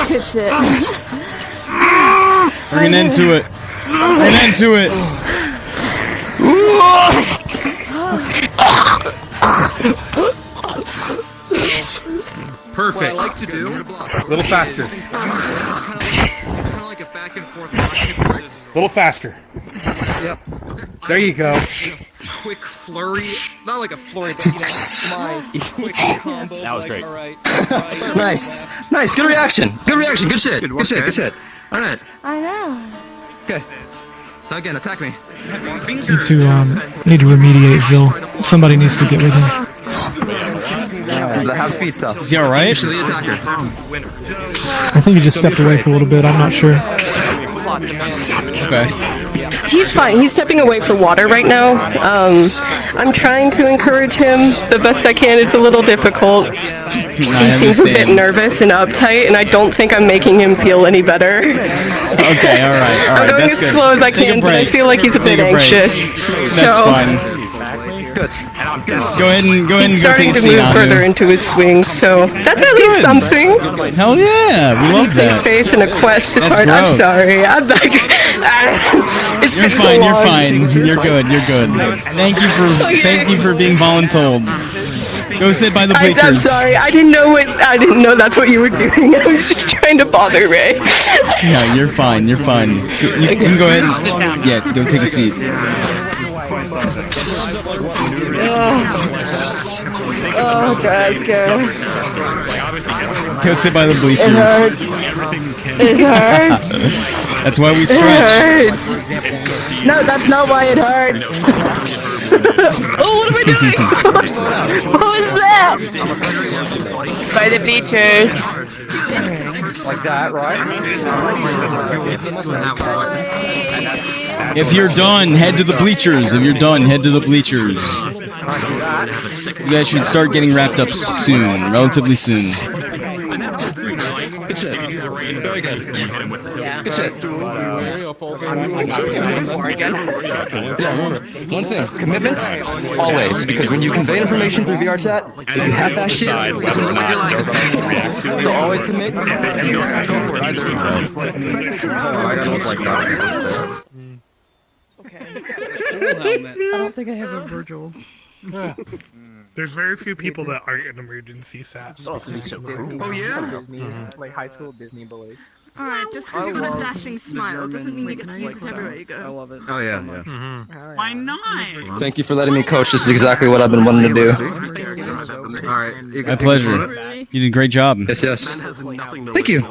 Good shit. Bring an end to it. Bring an end to it. Perfect. What I like to do, A little faster. it's kind of like a back and forth. A little faster. Yep. There you go. Quick flurry, not like a flurry, but you know, my quick combo. That was like, great. All right. Nice. Good reaction. Good shit. Good shit. All right. I know. Okay. Now again, attack me. Need to remediate Vil. Somebody needs to get with him. The half speed stuff. Is he alright? To the attacker. I think he just stepped away for a little bit. I'm not sure. Okay. He's fine. He's stepping away for water right now. I'm trying to encourage him the best I can. It's a little difficult. He seems a bit nervous and uptight, and I don't think I'm making him feel any better. Okay, alright, I'm going that's as good. slow as I Take a can, but I break. feel like he's a bit Take break. anxious. That's so fine. Good. Go ahead and he's go take starting a to seat move on further him. into his swing, so that's at least good. something. Hell yeah, we love that. Face and a quest is That's hard. I'm growth. sorry. I'm back. It's You're been so fine, you're long. fine. You're good, you're good. Thank you for being voluntold. Go sit by the bleachers. I'm sorry. I didn't know that's what you were doing. I was just trying to bother Ray. Yeah, you're fine, you're fine. You can go ahead and go take a seat. Oh, God, go. Go sit by the It bleachers. hurts. It hurts. That's why we It stretch. hurts. No, that's not why it hurts. Oh, what am I doing? What was that? By the bleachers. Like that, right? If you're done, head to the bleachers. If you're done, head to the bleachers. You guys should start getting wrapped up soon, relatively soon. Good shit. Very good. Good shit. Yeah, remember, one thing, commitment, always, because when you convey information through VR chat, if you have that shit, it's more like you're like, so always commit. I gotta look like that. I don't think I have a Virgil. There's very few people that aren't in emergency sat. Oh, yeah? Disney, like high school Disney boys. Alright, just because you've got a dashing smile doesn't mean you get to use it everywhere you go. I love it. Oh yeah. Why not? Thank you for letting me coach. This is exactly what I've been wanting to do. Alright. My pleasure. You did a great job. Yes, yes. Thank you.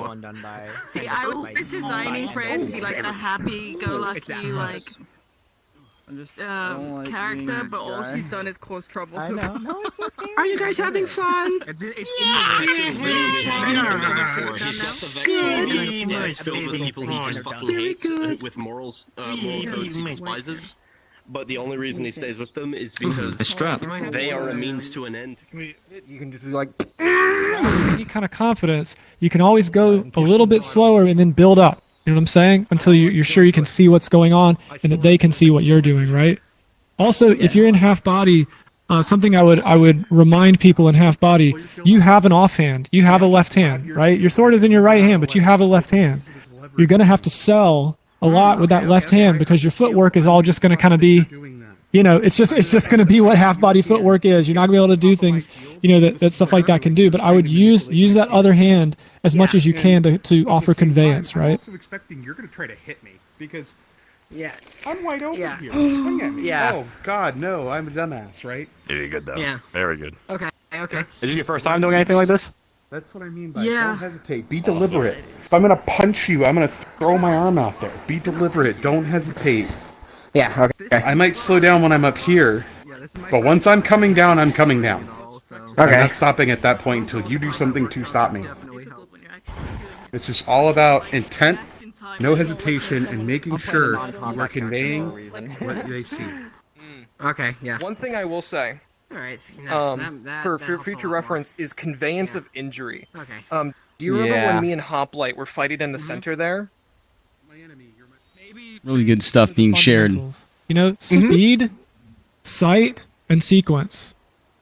See, I was designing for it to be like a happy-go-lucky, like, character, but all she's done is cause trouble. So No, it's okay. Are you guys having fun? It's filled with people he just fucking hates, with moral codes he despises. But the only reason he stays with them is because they are a means to an end. You can just be like, Any kind of confidence, you can always go a little bit slower and then build up. You know what I'm saying? Until you're sure you can see what's going on and that they can see what you're doing, right? Also, if you're in half body, something I would remind people in half body, you have an offhand, you have a left hand, right? Your sword is in your right hand, but you have a left hand. You're gonna have to sell a lot with that left hand because your footwork is all just gonna kind of be, you know, it's just gonna be what half body footwork is. You're not gonna be able to do things, you know, that stuff like that can do. But I would use that other hand as much as you can to offer conveyance, right? I'm also expecting you're gonna try to hit me because I'm wide open here. Swing at me. Yeah. Oh God, no! I'm a dumbass, right? Very good though. Yeah. Very good. Okay. Is this your first time doing anything like this? That's what I mean by Yeah. don't hesitate. Be deliberate. If I'm gonna punch you, I'm gonna throw my arm out there. Be deliberate. Don't hesitate. yeah, okay. I might slow down when I'm up here, but once I'm coming down, I'm coming down. I'm Okay. not stopping at that point until you do something to stop me. It's just all about intent, no hesitation, and making sure we're conveying what they see. Okay, yeah. One thing I will say, Alright, for future reference, is conveyance of injury. Okay. Do you remember Yeah. when me and Hoplite were fighting in the center there? Really good stuff being shared. You know, speed, sight, and sequence.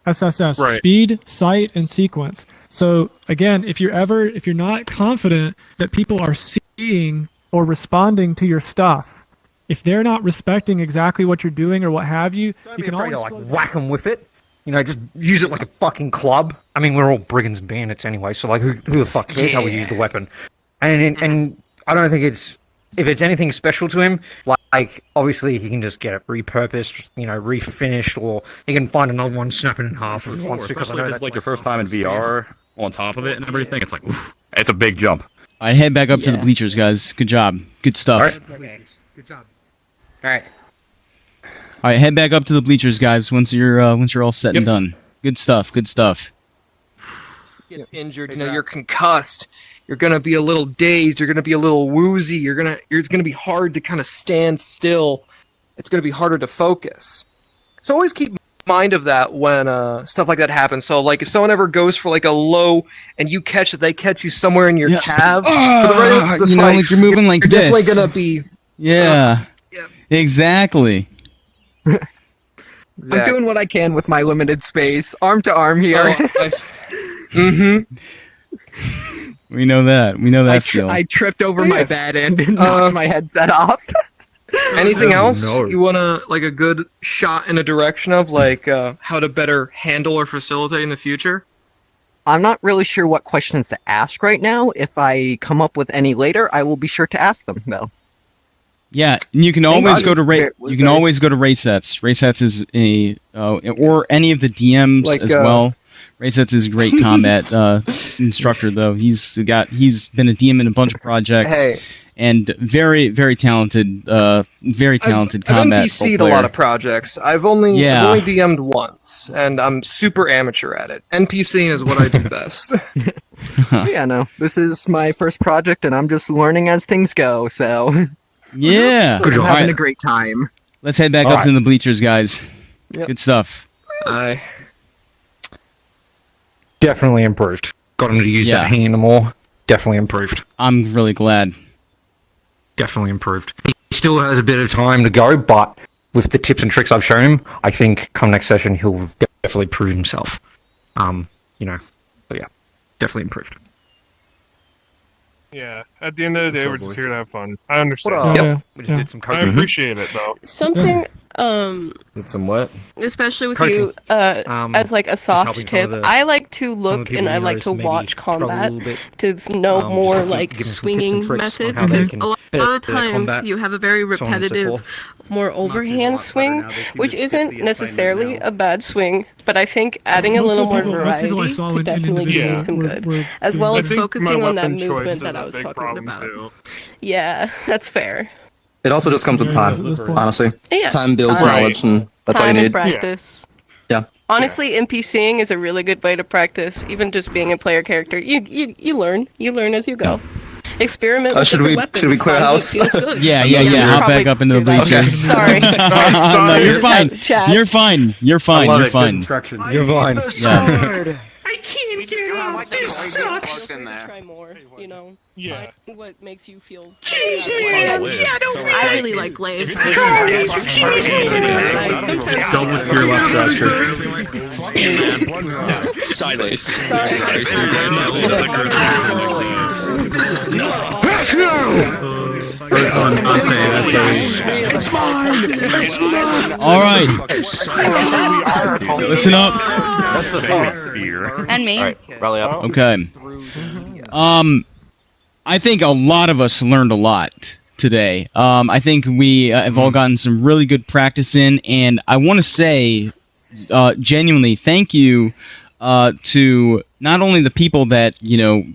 SSS. Right. Speed, sight, and sequence. So again, if you're not confident that people are seeing or responding to your stuff, if they're not respecting exactly what you're doing or what have you, you can always to like whack them with it. You know, just use it like a fucking club. I mean, we're all brigands and bandits anyway, so like, who the fuck cares how we use the weapon? And I don't think if it's anything special to him, like obviously he can just get it repurposed, you know, refinished, or he can find another one, snap it in half. If he wants to, 'cause I Especially know if it's that's like your first time in VR on top of it and everything. It's like, oof, it's a big jump. All right, head back up to the bleachers, guys. Good job. Good stuff. Okay. Good job. Alright. All right, head back up to the bleachers, guys. Once you're all set and done. Good stuff. Good stuff. Gets injured, you know, you're concussed. You're gonna be a little dazed. You're gonna be a little woozy. It's gonna be hard to kind of stand still. It's gonna be harder to focus. So always keep mind of that when stuff like that happens. So like if someone ever goes for like a low and you catch it, they catch you somewhere in your calf. For the rest of the You know, fight, like you're moving like you're this. definitely gonna be. Yeah. Exactly. I'm doing what I can with my limited space. Arm to arm here. We know that. We know that feel. I tripped over my bad end and knocked my headset off. Anything else no. you wanna like a good shot in a direction of like how to better handle or facilitate in the future? I'm not really sure what questions to ask right now. If I come up with any later, I will be sure to ask them though. Yeah, and you can always go to race sets. Race sets is a or any of the DMs Like, as well. Raysets is a great combat instructor, though. He's been a DM in a bunch of projects. Hey. And very, very talented, combat I've NPC'd a lot of projects. I've only DM'd once, and I'm super amateur at it. NPCing is what I do best. Yeah, no, this is my first project, and I'm just learning as things go. So yeah, I'm having Alright. a great time. Let's head back up to the bleachers, guys. Yep. Good stuff. Definitely improved. Got him to use that hand more. Definitely improved. I'm really glad. Definitely improved. He still has a bit of time to go, but with the tips and tricks I've shown him, I think come next session he'll definitely prove himself. But yeah, definitely improved. Yeah, at the end of the day, we're just here to have fun. I understand. What up? Yep. We just did some I coaching. appreciate it, though. Something, Did some what? especially with Coaching. you, as like a soft helping some of tip, the- I like to some of look the people and I you like notice to maybe watch struggle a combat little bit. to know Just more give like them some tips and swinging tricks on methods how they because can a lot fit of the times combat, you have a very so on and so repetitive, forth. more overhand swing, which isn't necessarily now. a bad swing, but I think adding a Most little of more the people- most people I variety saw could in definitely do individual some were- good, were as well doing as that. focusing on that weapon choice movement is that a I was big talking problem, about. too. Yeah, that's fair. It also just comes with time, honestly. Yeah. Time builds Time. knowledge, and that's all you Time and need. practice. Yeah. Honestly, NPCing is a really good way to practice. Even just being a player character, you learn as you go. Experiment with Should different we- weapons. should we clear Find what house? feels good. Yeah. we should Hop probably back up into the do that. bleachers. Sorry. No, you're fine. Chat. You're fine. You're fine. You're fine. You're fine. Yeah. I can't get out. This sucks. Try more. You know. Yeah. Find what makes you feel. Jeez, man. I really like Glaives. Go with your left Sideways. It's mine! It's mine! All right. Listen up. That's the fear. And me. Alright, rally up. Okay. I think a lot of us learned a lot today. I think we have all gotten some really good practice in, and I want to say, genuinely, thank you to not only the people that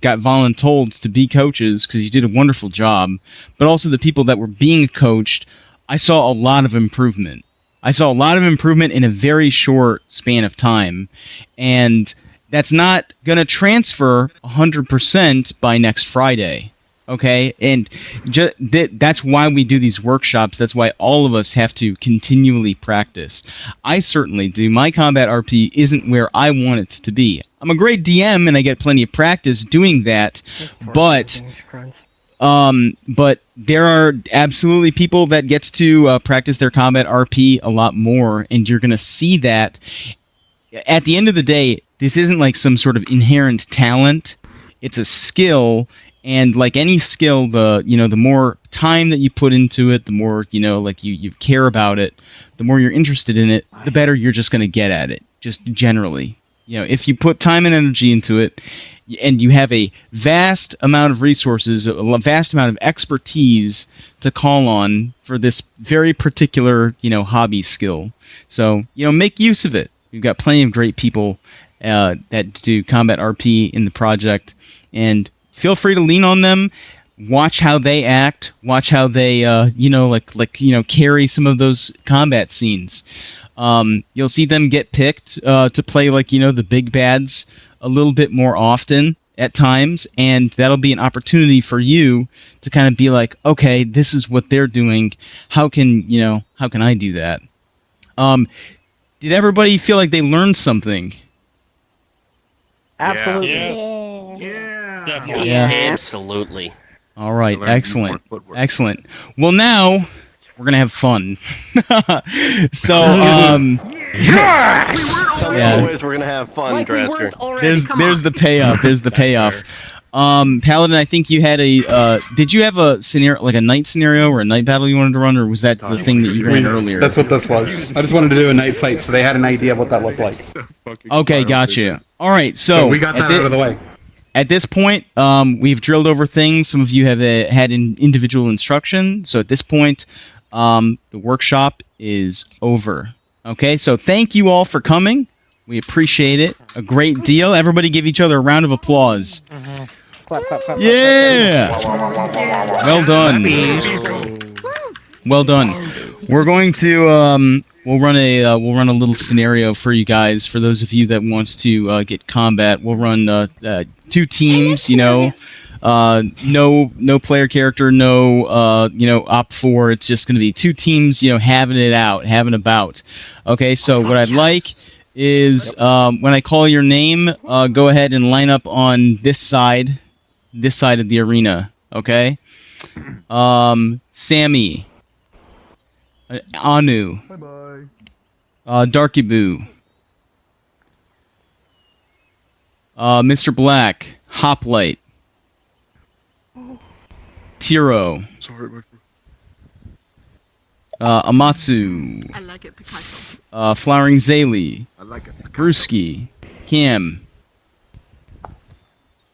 got voluntold to be coaches, because you did a wonderful job, but also the people that were being coached. I saw a lot of improvement. I saw a lot of improvement in a very short span of time, and that's not going to transfer 100% by next Friday, okay? And that's why we do these workshops. That's why all of us have to continually practice. I certainly do. My combat RP isn't where I want it to be. I'm a great DM, and I get plenty of practice doing that, but there are absolutely people that gets to practice their combat RP a lot more, and you're going to see that. At the end of the day, this isn't like some sort of inherent talent. It's a skill, and like any skill, the more time that you put into it, the more you care about it, the more you're interested in it, the better you're just going to get at it. Just generally, if you put time and energy into it, and you have a vast amount of resources, a vast amount of expertise to call on for this very particular hobby skill. So make use of it. We've got plenty of great people that do combat RP in the project, and feel free to lean on them. Watch how they act. Watch how they, carry some of those combat scenes. You'll see them get picked to play the big bads a little bit more often at times, and that'll be an opportunity for you to kind of be like, okay, this is what they're doing. How can I do that? Did everybody feel like they learned something? Absolutely. Yeah. Definitely. Yeah. Absolutely. All right, excellent. Excellent. Well, now we're going to have fun. So, Always we're gonna have fun, Drasker. there's the payoff. There's the payoff. Paladin, I think you had did you have a scenario, like a night scenario or a night battle you wanted to run, or was that the thing that you ran earlier? That's what this was. I just wanted to do a night fight, so they had an idea of what that looked like. Okay, gotcha. All right, so we got that out of the way. At this point, we've drilled over things. Some of you have had individual instruction. So at this point, the workshop is over. Okay, so thank you all for coming. We appreciate it a great deal. Everybody give each other a round of applause. Clap, clap, clap. Yeah. Well done. Well done. We're going to we'll run a little scenario for you guys. For those of you that wants to get combat, we'll run 2 teams. You know, no player character, no op 4. It's just going to be 2 teams. You know, having it out, having a bout. Okay, so what I'd like is when I call your name, go ahead and line up on this side of the arena. Okay, Sammy. Anu. Darkyboo. Mr. Black. Hoplite. Tiro. Amatsu. I like it, Picasso. Flowering Zaylee. I like it. Brewski. Cam.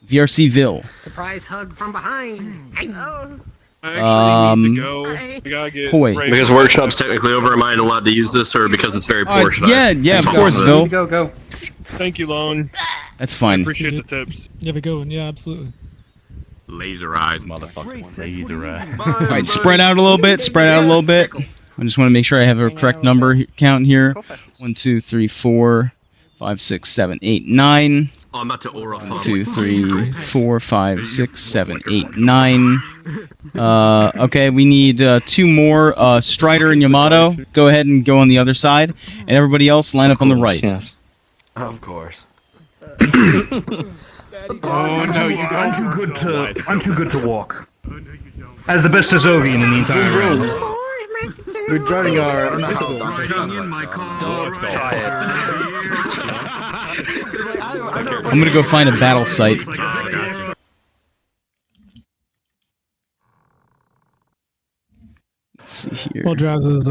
VRC Ville. Surprise hug from behind. Oh. I actually need to go. I gotta get Because workshop's technically over, am I allowed to use this, or because it's very poor? Yeah, of course, Bill. Go. Thank you, Lone. That's fine. Appreciate the tips. You have a good one. Yeah, absolutely. Laser eyes, motherfucker. Laser eyes. All right, spread out a little bit. I just want to make sure I have a correct number count here. 1, 2, 3, 4, 5, 6, 7, 8, 9. Oh, I'm about to aura 1, 2, 3, 4, 5, 6, 7, 8, 9. Okay, we need 2 more. Strider and Yamato, go ahead and go on the other side, and everybody else line up on the right. Yes. Of course. Oh no, I'm too good to walk. As the best SOE in the entire room. We're driving our invisible. I'm gonna go find a battle site. Let's see here. While Drabs is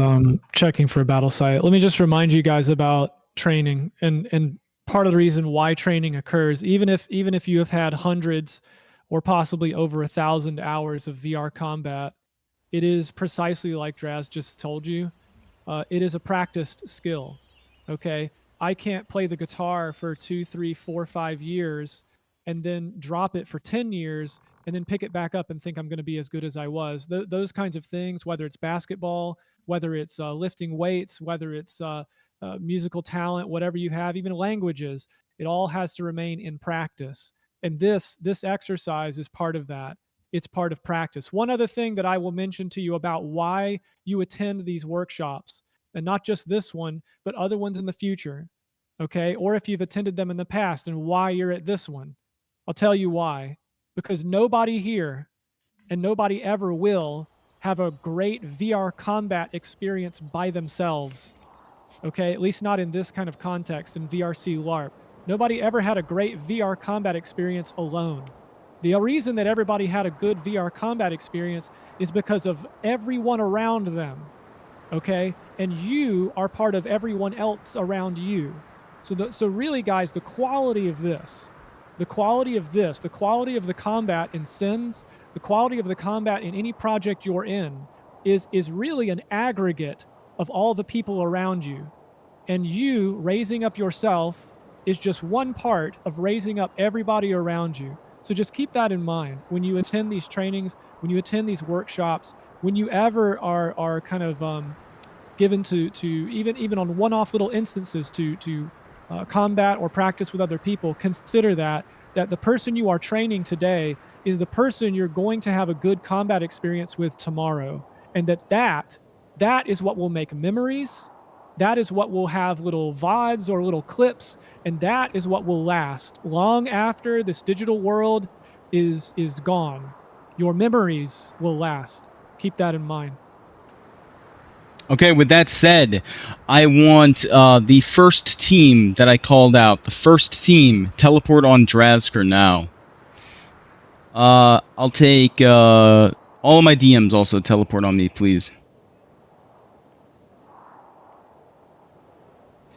checking for a battle site, let me just remind you guys about training and part of the reason why training occurs, even if you have had hundreds or possibly over 1,000 hours of VR combat, it is precisely like Draz just told you. It is a practiced skill. Okay, I can't play the guitar for 2, 3, 4, 5 years and then drop it for 10 years and then pick it back up and think I'm going to be as good as I was. Those kinds of things, whether it's basketball, whether it's lifting weights, whether it's musical talent, whatever you have, even languages, it all has to remain in practice. And this exercise is part of that. It's part of practice. One other thing that I will mention to you about why you attend these workshops, and not just this one, but other ones in the future, okay? Or if you've attended them in the past and why you're at this one. I'll tell you why. Because nobody here and nobody ever will have a great VR combat experience by themselves. Okay, at least not in this kind of context in VRC LARP. Nobody ever had a great VR combat experience alone. The reason that everybody had a good VR combat experience is because of everyone around them. Okay, and you are part of everyone else around you. So really, guys, the quality of the quality of the combat in Sins, the quality of the combat in any project you're in is really an aggregate of all the people around you. And you raising up yourself is just one part of raising up everybody around you. So just keep that in mind when you attend these trainings, when you attend these workshops, when you ever are kind of given to even on one-off little instances to combat or practice with other people, consider that the person you are training today is the person you're going to have a good combat experience with tomorrow. And that is what will make memories. That is what will have little VODs or little clips. And that is what will last long after this digital world is gone. Your memories will last. Keep that in mind. Okay, with that said, I want the first team that I called out, the first team, teleport on Drazker now. I'll take all of my DMs also teleport on me, please.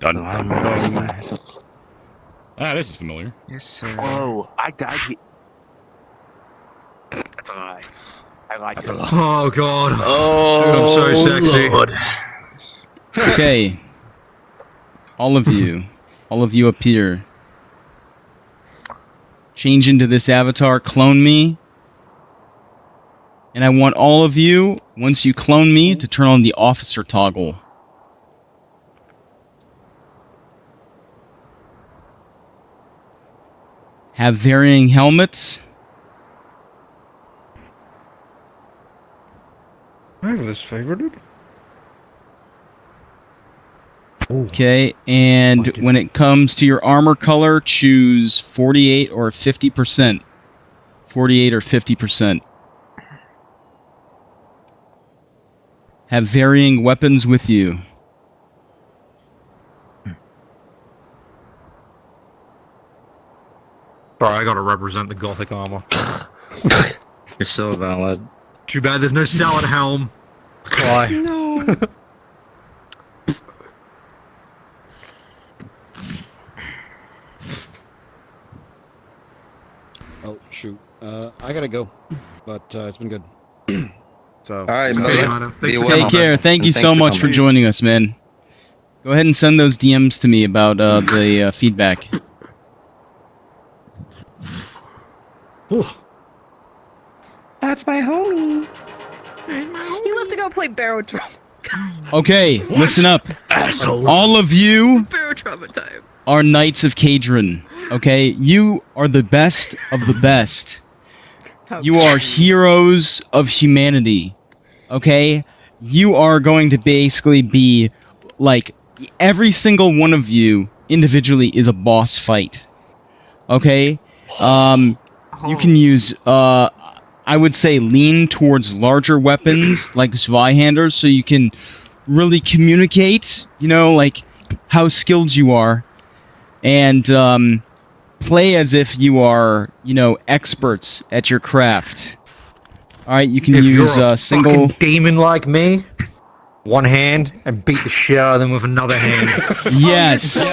Done. This is familiar. Yes, sir. Oh, I died. That's a lie. I like it. Oh god. Oh, I'm so sexy. Lord. Okay. All of you. All of you appear. Change into this avatar, clone me. And I want all of you, once you clone me, to turn on the officer toggle. Have varying helmets. I have this favorited. Okay, and when it comes to your armor color, choose 48 or 50%. 48 or 50%. Have varying weapons with you. Sorry, I gotta represent the Gothic armor. You're so valid. Too bad there's no salad helm. Why? No. Oh shoot! I gotta go, but it's been good. So, all right, take care. Thank you so much for joining us, man. Go ahead and send those DMs to me about the feedback. That's my homie. He left to go play Barrow Drum. Okay, listen up. Asshole. All of you Barrow Drama time. are Knights of Kadron. Okay, you are the best of the best. You are heroes of humanity. Okay, you are going to basically be like every single one of you individually is a boss fight. Okay, you can use I would say lean towards larger weapons like Zweihanders so you can really communicate, you know, like how skilled you are, and play as if you are, you know, experts at your craft. All right, you can use you're a single fucking demon like me, one hand, and beat the shit out of them with another hand. Yes.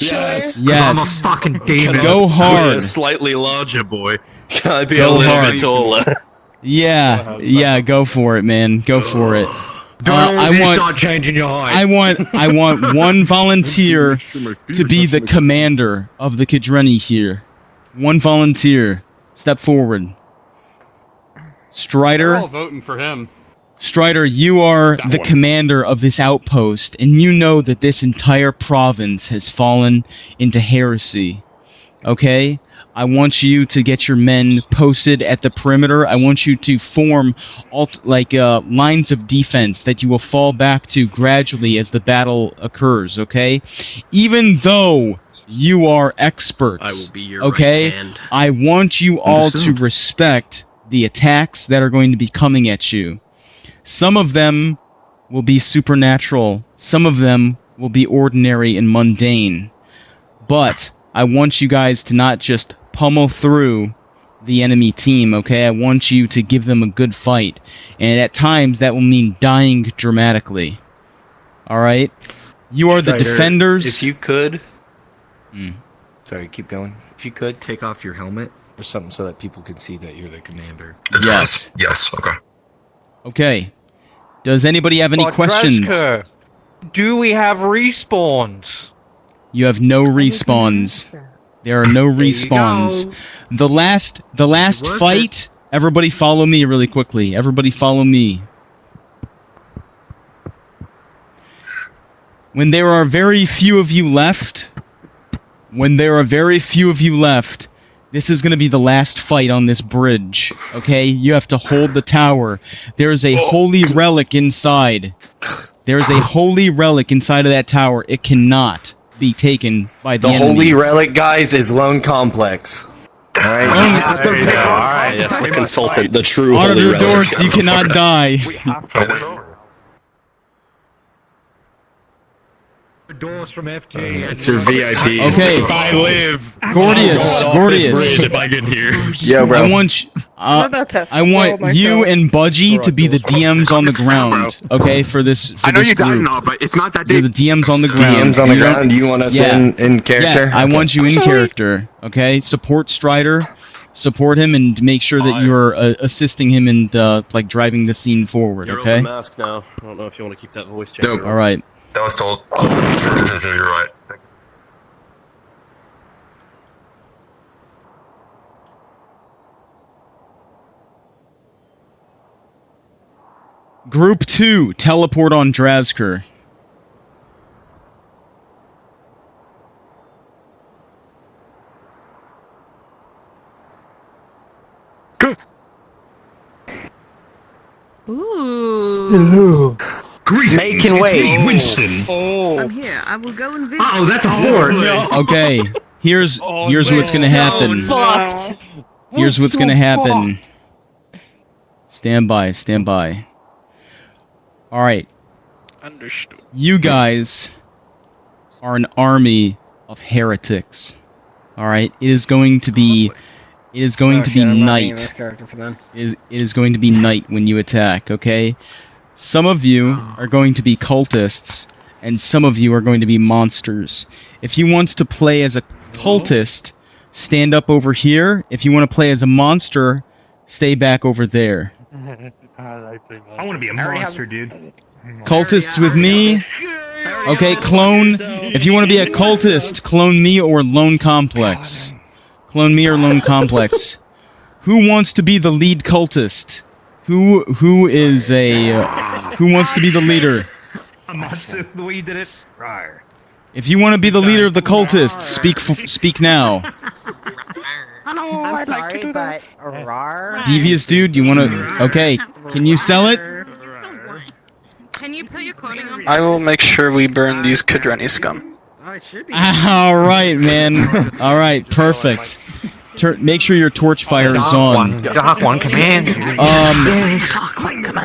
Yes. Yes. I'm a fucking demon. Go hard. A slightly larger boy. Can I be Go a little hard. bit taller? Yeah, yeah, go for it, man. Go for it. Start changing your height. I want one volunteer to be the commander of the Kidreni here. One volunteer. Step forward. Strider. We're all voting for him. Strider, you are the commander of this outpost, and you know that this entire province has fallen into heresy. Okay? I want you to get your men posted at the perimeter. I want you to form lines of defense that you will fall back to gradually as the battle occurs, okay? Even though you are experts, I will be your okay? right hand. I want you all to Understood. respect the attacks that are going to be coming at you. Some of them will be supernatural. Some of them will be ordinary and mundane. But I want you guys to not just pummel through the enemy team, okay? I want you to give them a good fight. And at times, that will mean dying dramatically. Alright? You are the Strider, defenders. If you could... Hmm. Sorry, keep going. If you could, take off your helmet or something so that people can see that you're the commander. Yes. Yes, okay. Okay. Does anybody have any questions? Dreska, do we have respawns? You have no respawns. There are no respawns. The last fight, everybody follow me really quickly. Everybody follow me. When there are very few of you left, this is going to be the last fight on this bridge, okay? You have to hold the tower. There is a holy relic inside. There is a holy relic inside of that tower. It cannot be taken by the enemy. holy relic, guys, is Lone Complex. Alright. There you go. Alright, yes, the consultant, the true Auditor holy relic. Dorst, you cannot die. Doors from FG. It's your VIP. Okay. If I live, Gordius, I'll go off this bridge if I get here. Yo, bro. I want you and Budgie to be the DMs on the ground, okay? For this I know this you got group. no, but it's not that You're deep. the DMs on the ground. DMs on the You don't- ground? You want us in character? Yeah, I Okay. want you in character, okay? Support Strider, support him, and make sure that you're assisting him in like driving the scene forward, You're okay? open mask now. I don't know if you want to keep that voice changer. All right. That was told. Oh, sure, you're right. Group 2, teleport on Drazker. Ooh. Hello. Greetings, Making it's way. me, Winston. I'm here. I will go and visit. Oh, that's a fort. Okay, here's what's gonna happen. Fucked. Here's what's gonna happen. Stand by, stand by. Alright. Understood. You guys are an army of heretics. Alright? It is going to be night. It is going to be night when you attack, okay? Some of you are going to be cultists, and some of you are going to be monsters. If you want to play as a cultist, stand up over here. If you want to play as a monster, stay back over there. I want to be a monster, dude. Cultists with me. Okay, clone. If you want to be a cultist, clone me or Lone Complex. Clone me or Lone Complex. Who wants to be the lead cultist? Who is a who wants to be the leader? A monster, the way you did it. Rawr. If you want to be the leader of the cultists, speak now. I'm sorry, but rar. Devious dude, you want to? Okay, can you sell it? Can you put your clothing on? I will make sure we burn these Kadreni scum. All right, man. All right, perfect. Make sure your torch fire is on. Doc one command.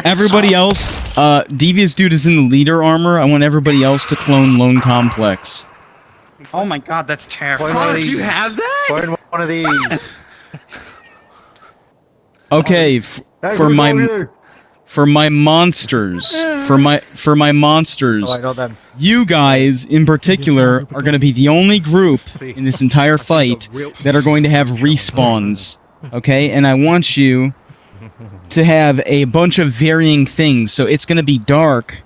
Everybody else, Devious dude is in the leader armor. I want everybody else to clone Lone Complex. Oh my god, that's terrifying. Fuck, you have that? Find one of these. Okay, for my monsters, for my monsters, Oh, I know them. you guys in particular are going to be the only group in this entire fight that are going to have respawns. Okay, and I want you to have a bunch of varying things. So it's going to be dark.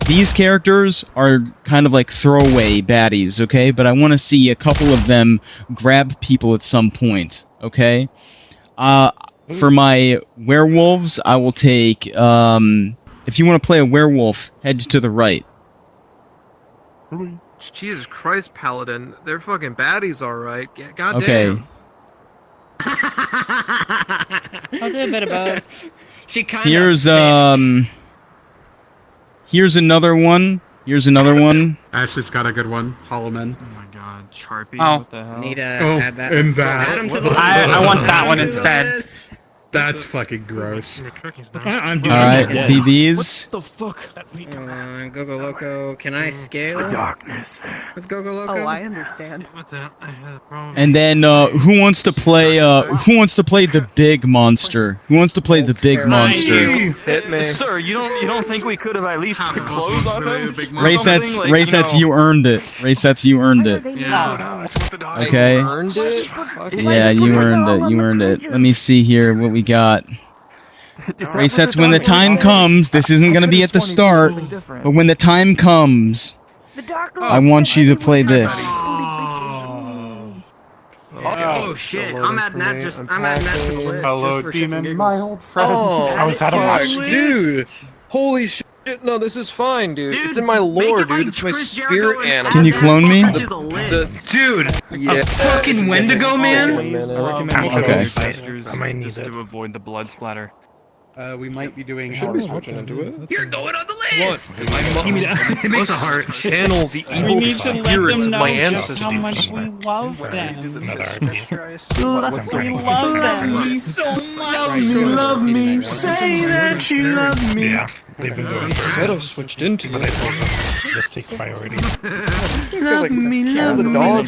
These characters are kind of like throwaway baddies, okay? But I want to see a couple of them grab people at some point, okay? For my werewolves, I will take, if you want to play a werewolf, head to the right. Jesus Christ, Paladin. They're fucking baddies, alright. God Okay. damn. I'll do a bit of both. Here's another one. Here's another one. Ashley's got a good one. Hollow Men. Oh my god, Sharpie, Oh. what the hell? Need to add that. And that. Add 'em to the I want that one instead. That's fucking gross. Alright, BBs. the fuck? Gogo Loco, can I scale? Darkness. With Gogo Loco? Oh, I understand. And then who wants to play the big monster? Who wants to play the big monster? Hit me. Sir, you don't think we could have at least put clothes on him? Raysets, you earned it. Raysets, you earned it. Okay. Earned it? Yeah, you earned it. You earned it. Let me see here what we got. Raysets, when the time comes, this isn't going to be at the start, but when the time comes, I want you to play this. Oh shit! I'm adding that to the list. Hello, just for shits and demon, giggles. my old friend. Oh, was that a fuck, list? dude! Holy shit! No, this is fine, dude. It's in my lore, dude. It's my spirit animal. Can you clone me? Dude, Yeah. a fucking Wendigo, man? I recommend Okay. posters I might need just it. to avoid the blood splatter. We might be doing. Should be switching into it. You're going on the list. Give me that. It makes a heart. Channel the evil spirits of my ancestors. how much we love them. We love them so much. Love me. Say that you love me. Yeah, they've been going for Should have switched into it. this takes priority. Love me, love me.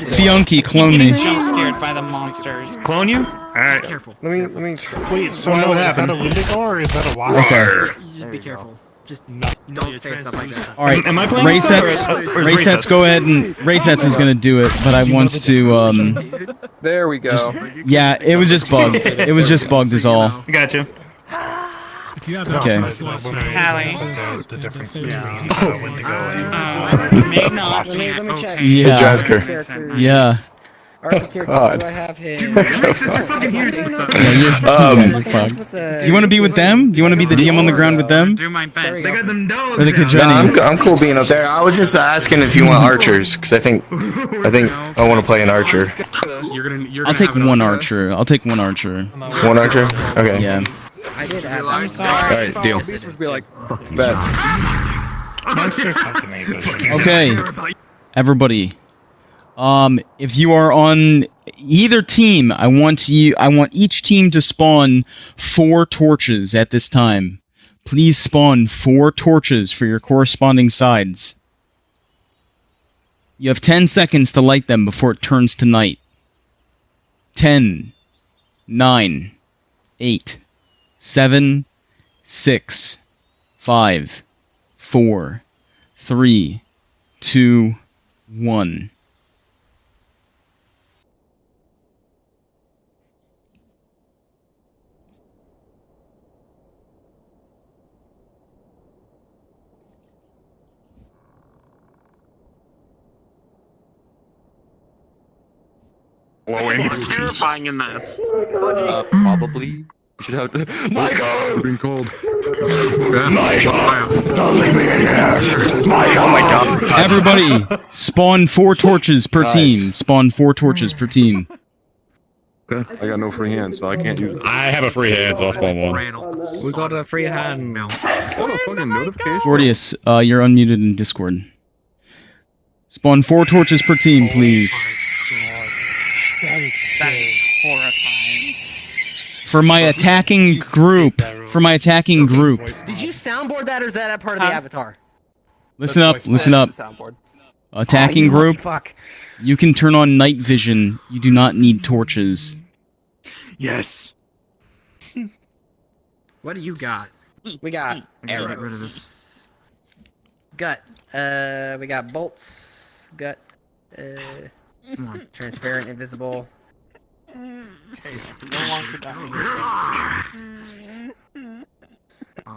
Fiunky, clone me. Jump scared by the monsters. Clone you? Alright. Careful. Let me. Wait, so What no, is that happened? a Wendigo or is that a wild? Okay. Just be careful. Just don't say stuff like that. All right. Am I playing Raysets, Raysets, go ahead and Raysets is gonna do it, but I want to There we go. yeah, it was just bugged. It was just bugged is all. Got you. If you have Okay. Hallie. The difference between Wendigo May not. Let me check. Yeah. Yeah. Architect, God. do I have him? You want to be with them? Do you want to be the DM on the ground with them? Do my best. They got them dogs. Or the out. Kajani? I'm cool being up there. I was just asking if you want archers, because I think I want to play an archer. You're I'll gonna take have it one on archer. I'll take one archer. One archer? Okay. Yeah. I did add I'm that. sorry. Alright, deal. This would be like, Bet. Okay. Everybody. If you are on either team, I want each team to spawn 4 torches at this time. Please spawn 4 torches for your corresponding sides. You have 10 seconds to light them before it turns to night. 10, 9, 8, 7, 6, 5, 4, 3, 2, 1. Glowing. Terrifying in this. Probably. Should have. Michael! Being cold. Michael! Don't leave me in here! Michael! Oh my god. Everybody, spawn 4 torches per team. Spawn 4 torches per team. I got no free hand, so I can't use it. I have a free hand, so I'll spawn one. We got a free hand now. What a fucking notification. Gordius, you're unmuted in Discord. Spawn 4 torches per team, please. That is horrifying. For my attacking group. For my attacking group. Did you soundboard that, or is that part of the avatar? Listen up, listen up. Attacking group. You can turn on night vision. You do not need torches. Yes. What do you got? We got arrows. Get rid of this. Gut. We got bolts. Gut. Come on. Transparent, invisible.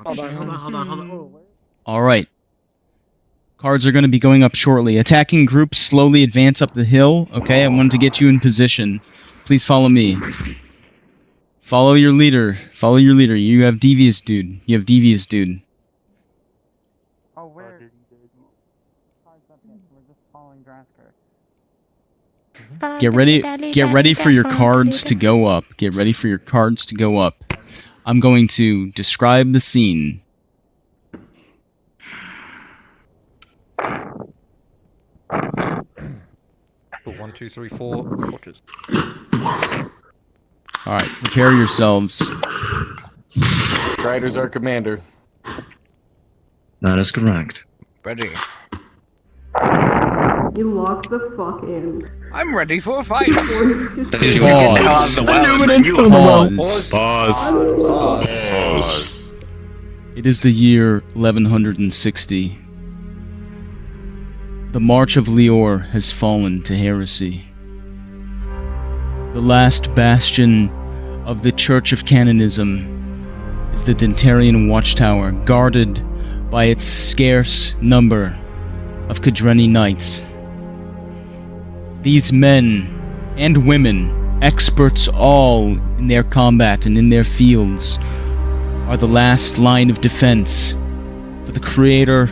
Hold on. Alright. Cards are going to be going up shortly. Attacking groups slowly advance up the hill. Okay, I wanted to get you in position. Please follow me. Follow your leader. Follow your leader. You have Devious Dude. You have Devious Dude. Oh, where? We're just following Drasker. Get ready for your cards to go up. Get ready for your cards to go up. I'm going to describe the scene. Put 1, 2, 3, 4 torches. Alright, prepare yourselves. Strider's our commander. That is correct. Ready. You locked the fuck in. I'm ready for a fight. Pause. It is the year 1160. The March of Lior has fallen to heresy. The last bastion of the Church of Canonism is the Dentarian Watchtower, guarded by its scarce number of Kadreni Knights. These men and women, experts all in their combat and in their fields, are the last line of defense for the Creator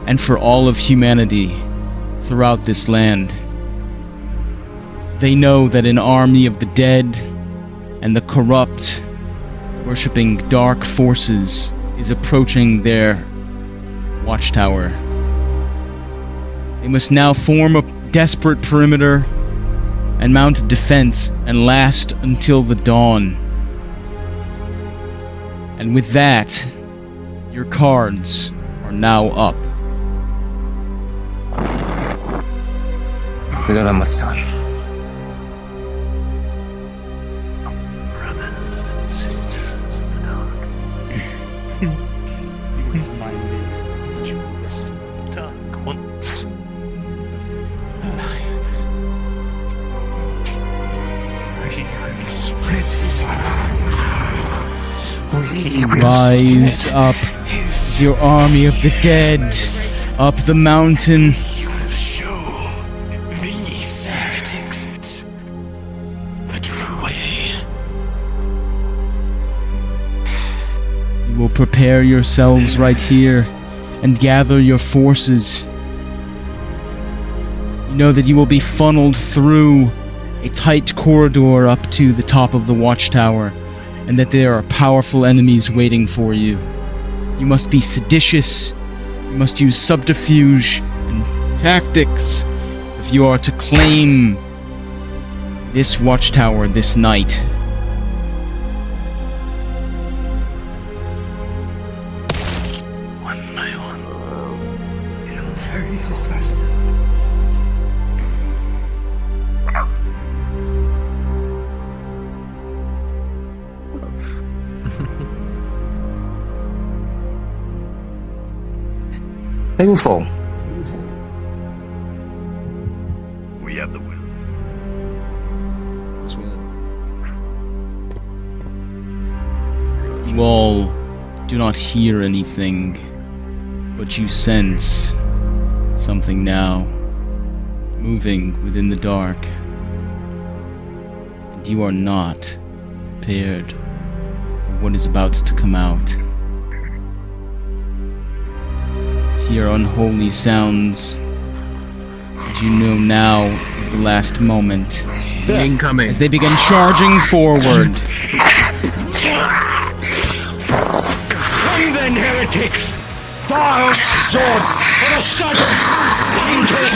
and for all of humanity throughout this land. They know that an army of the dead and the corrupt, worshipping dark forces, is approaching their watchtower. They must now form a desperate perimeter and mount a defense and last until the dawn. And with that, your cards are now up. We don't have much time. Brothers, sisters of the dark. Please remind me that you was dark once. Alliance. He will spread his Rise up, your army of the dead, up the mountain. These heretics prepare yourselves right here and gather your forces. You know that you will be funneled through a tight corridor up to the top of the watchtower, and that there are powerful enemies waiting for you. You must be seditious, you must use subterfuge and tactics if you are to claim this watchtower this night. One by one. They will fall. We have the win. You all do not hear anything, but you sense something now moving within the dark. And you are not prepared for what is about to come out. Hear unholy sounds, as you know now is the last moment. Incoming. As they begin charging forward. Come then, heretics! Fire swords for the sun into the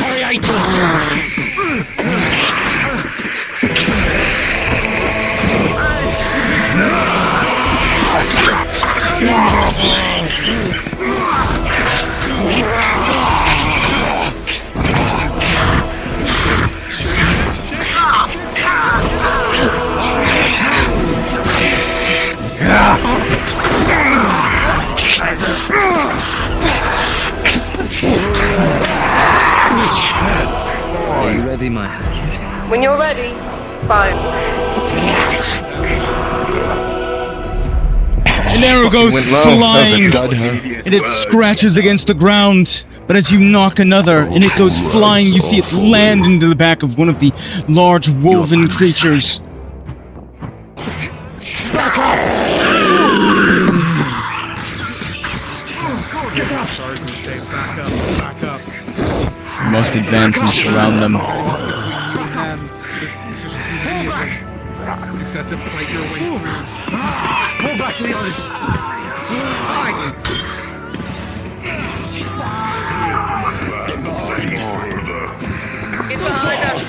Are you ready, my hand? When you're ready, fine. An arrow goes flying, and it scratches against the ground. But as you knock another, and it goes flying, you see it land into the back of one of the large woven creatures. Back up! Get up! Sergeant, stay back up, back up. You must advance and surround them. This is too easy. You just have to fight your way through. Pull back to the others! Get behind us.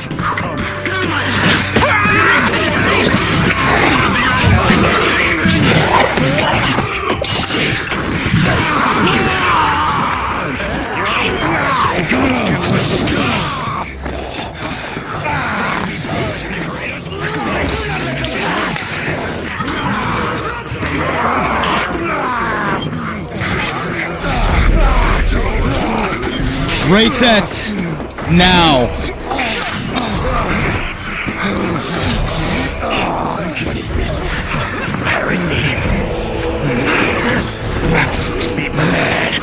Resets now. What is this? Heresy. Be prepared.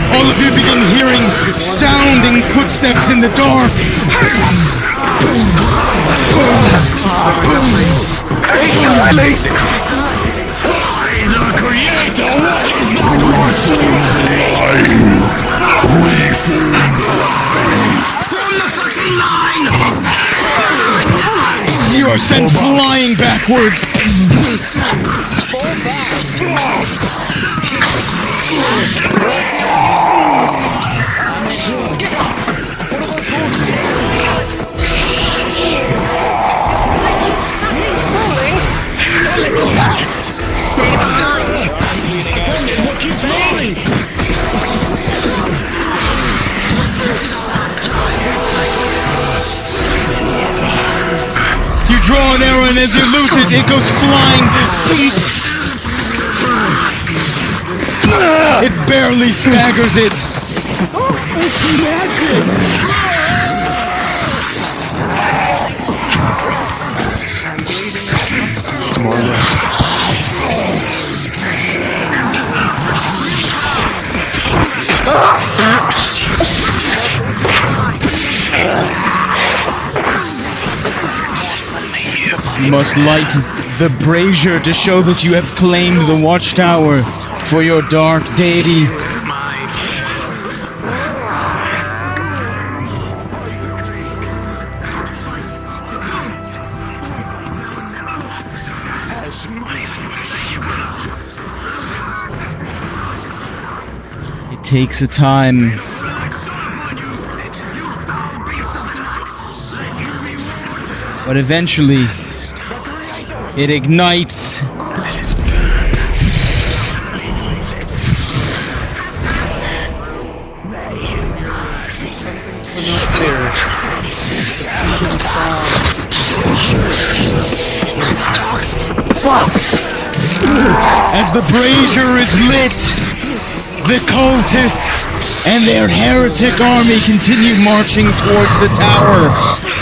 All of you begin hearing sounding footsteps in the dark. The Creator is not from the fucking line! You are sent flying backwards. You draw an arrow, and as you loose it, it goes flying. It barely staggers it. You must light the brazier to show that you have claimed the watchtower for your dark deity. It takes a time. But eventually, it ignites. As the brazier is lit, the cultists and their heretic army continue marching towards the tower,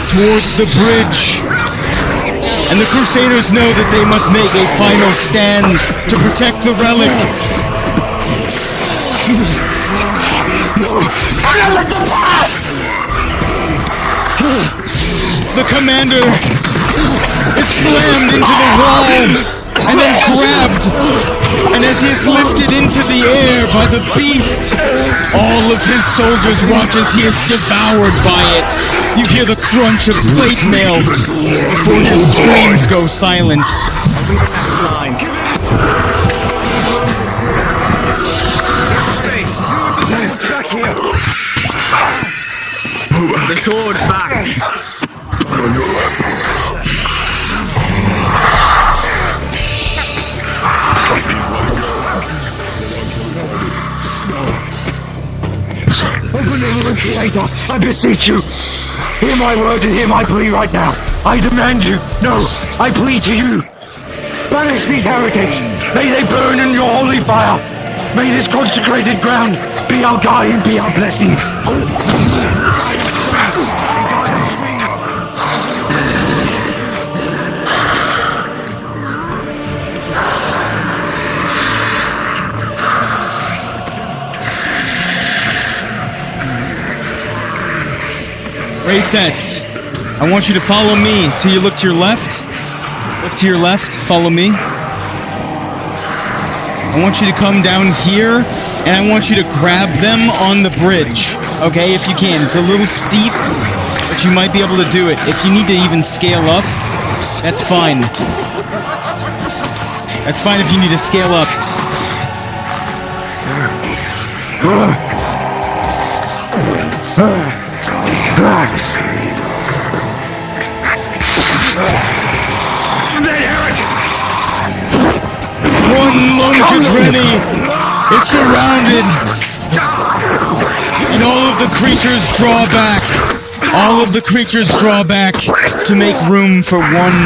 towards the bridge. And the Crusaders know that they must make a final stand to protect the relic. The commander is slammed into the wall and then grabbed, and as he is lifted into the air by the beast, all of his soldiers watch as he is devoured by it. You hear the crunch of plate mail before his screams go silent. The sword's back! Benevolent Creator, I beseech you, hear my word and hear my plea right now. I demand you, no, I plead to you. Banish these heretics. May they burn in your holy fire. May this consecrated ground be our guide and be our blessing. Resets. I want you to follow me till you look to your left. Look to your left, follow me. I want you to come down here, and I want you to grab them on the bridge. Okay, if you can. It's a little steep, but you might be able to do it. If you need to even scale up, that's fine. That's fine if you need to scale up. One lone Jadreni is surrounded, and all of the creatures draw back. All of the creatures draw back to make room for one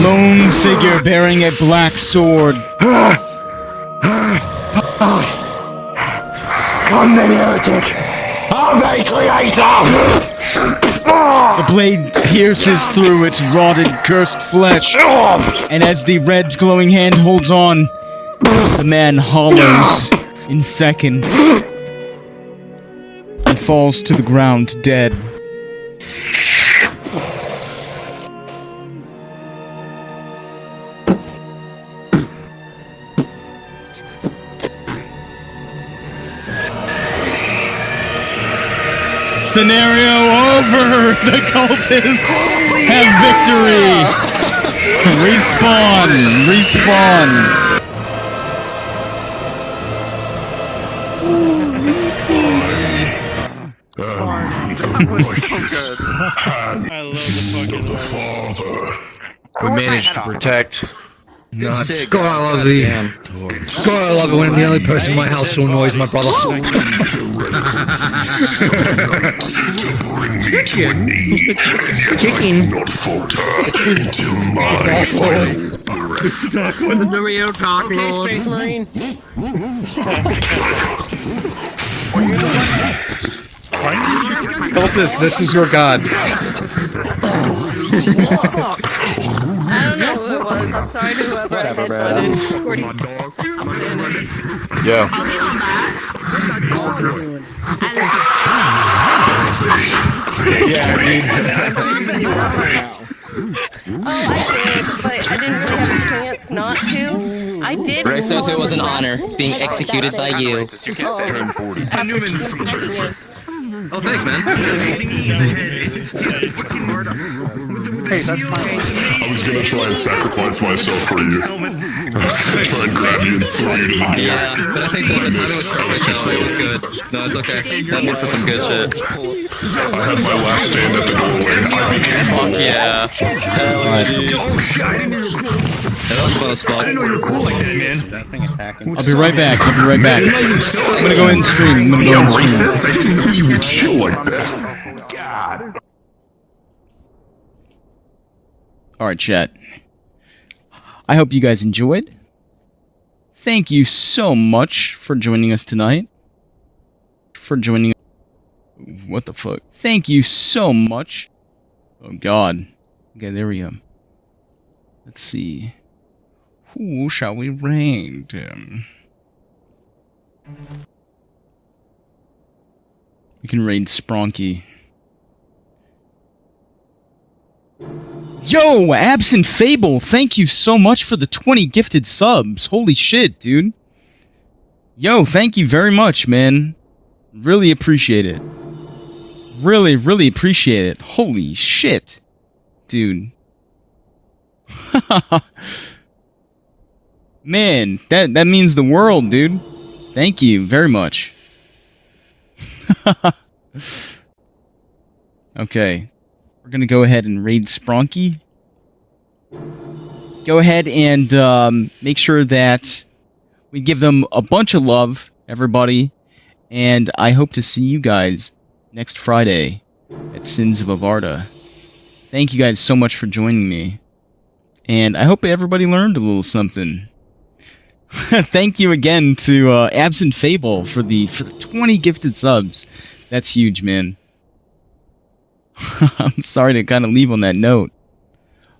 lone figure bearing a black sword. Come then, heretic! Ave Creator! The blade pierces through its rotted, cursed flesh, and as the red glowing hand holds on, the man hollows in seconds and falls to the ground dead. Scenario over! The cultists have victory! Respawn! Respawn! We managed to protect. God, I love thee. God, I love it when the only person in my house so annoys my brother. Chicken? Chicken? The real Dark Okay, Lord. Space Marine. Cultist, this is your god. I don't know who it was. I'm sorry to whoever headbutted. Yo. Oh, I did, but I didn't really have a chance not to. I did. It was an honor being executed by you. Oh, thanks, man. I was gonna try and sacrifice myself for you. I was gonna try and grab you and throw you to the ground. Yeah, but I think the timing was perfect, so it was good. No, it's okay. That made for some good shit. I had my last stand at the doorway. I became Fuck yeah. Hell yeah, that was fun as fuck. I didn't know you were cool like that, man. I'll be right back. I'm gonna go in stream. I didn't know you would chill like that. God. Alright, chat. I hope you guys enjoyed. Thank you so much for joining us tonight. What the fuck? Thank you so much. Oh god. Okay, there we go. Let's see. Who shall we raid? We can raid Spronky. Yo, Absent Fable, thank you so much for the 20 gifted subs. Holy shit, dude. Yo, thank you very much, man. Really appreciate it. Really, really appreciate it. Holy shit. Dude. Man, that means the world, dude. Thank you very much. Okay. We're gonna go ahead and raid Spronky. Go ahead and make sure that we give them a bunch of love, everybody. And I hope to see you guys next Friday at Sins of Evarda. Thank you guys so much for joining me. And I hope everybody learned a little something. Thank you again to Absent Fable for the 20 gifted subs. That's huge, man. I'm sorry to kind of leave on that note.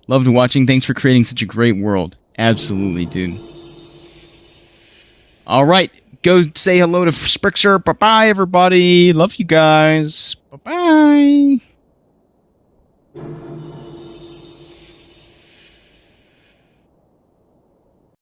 Loved watching. Thanks for creating such a great world. Absolutely, dude. Alright, go say hello to Sprixer. Bye-bye, everybody. Love you guys. Bye-bye.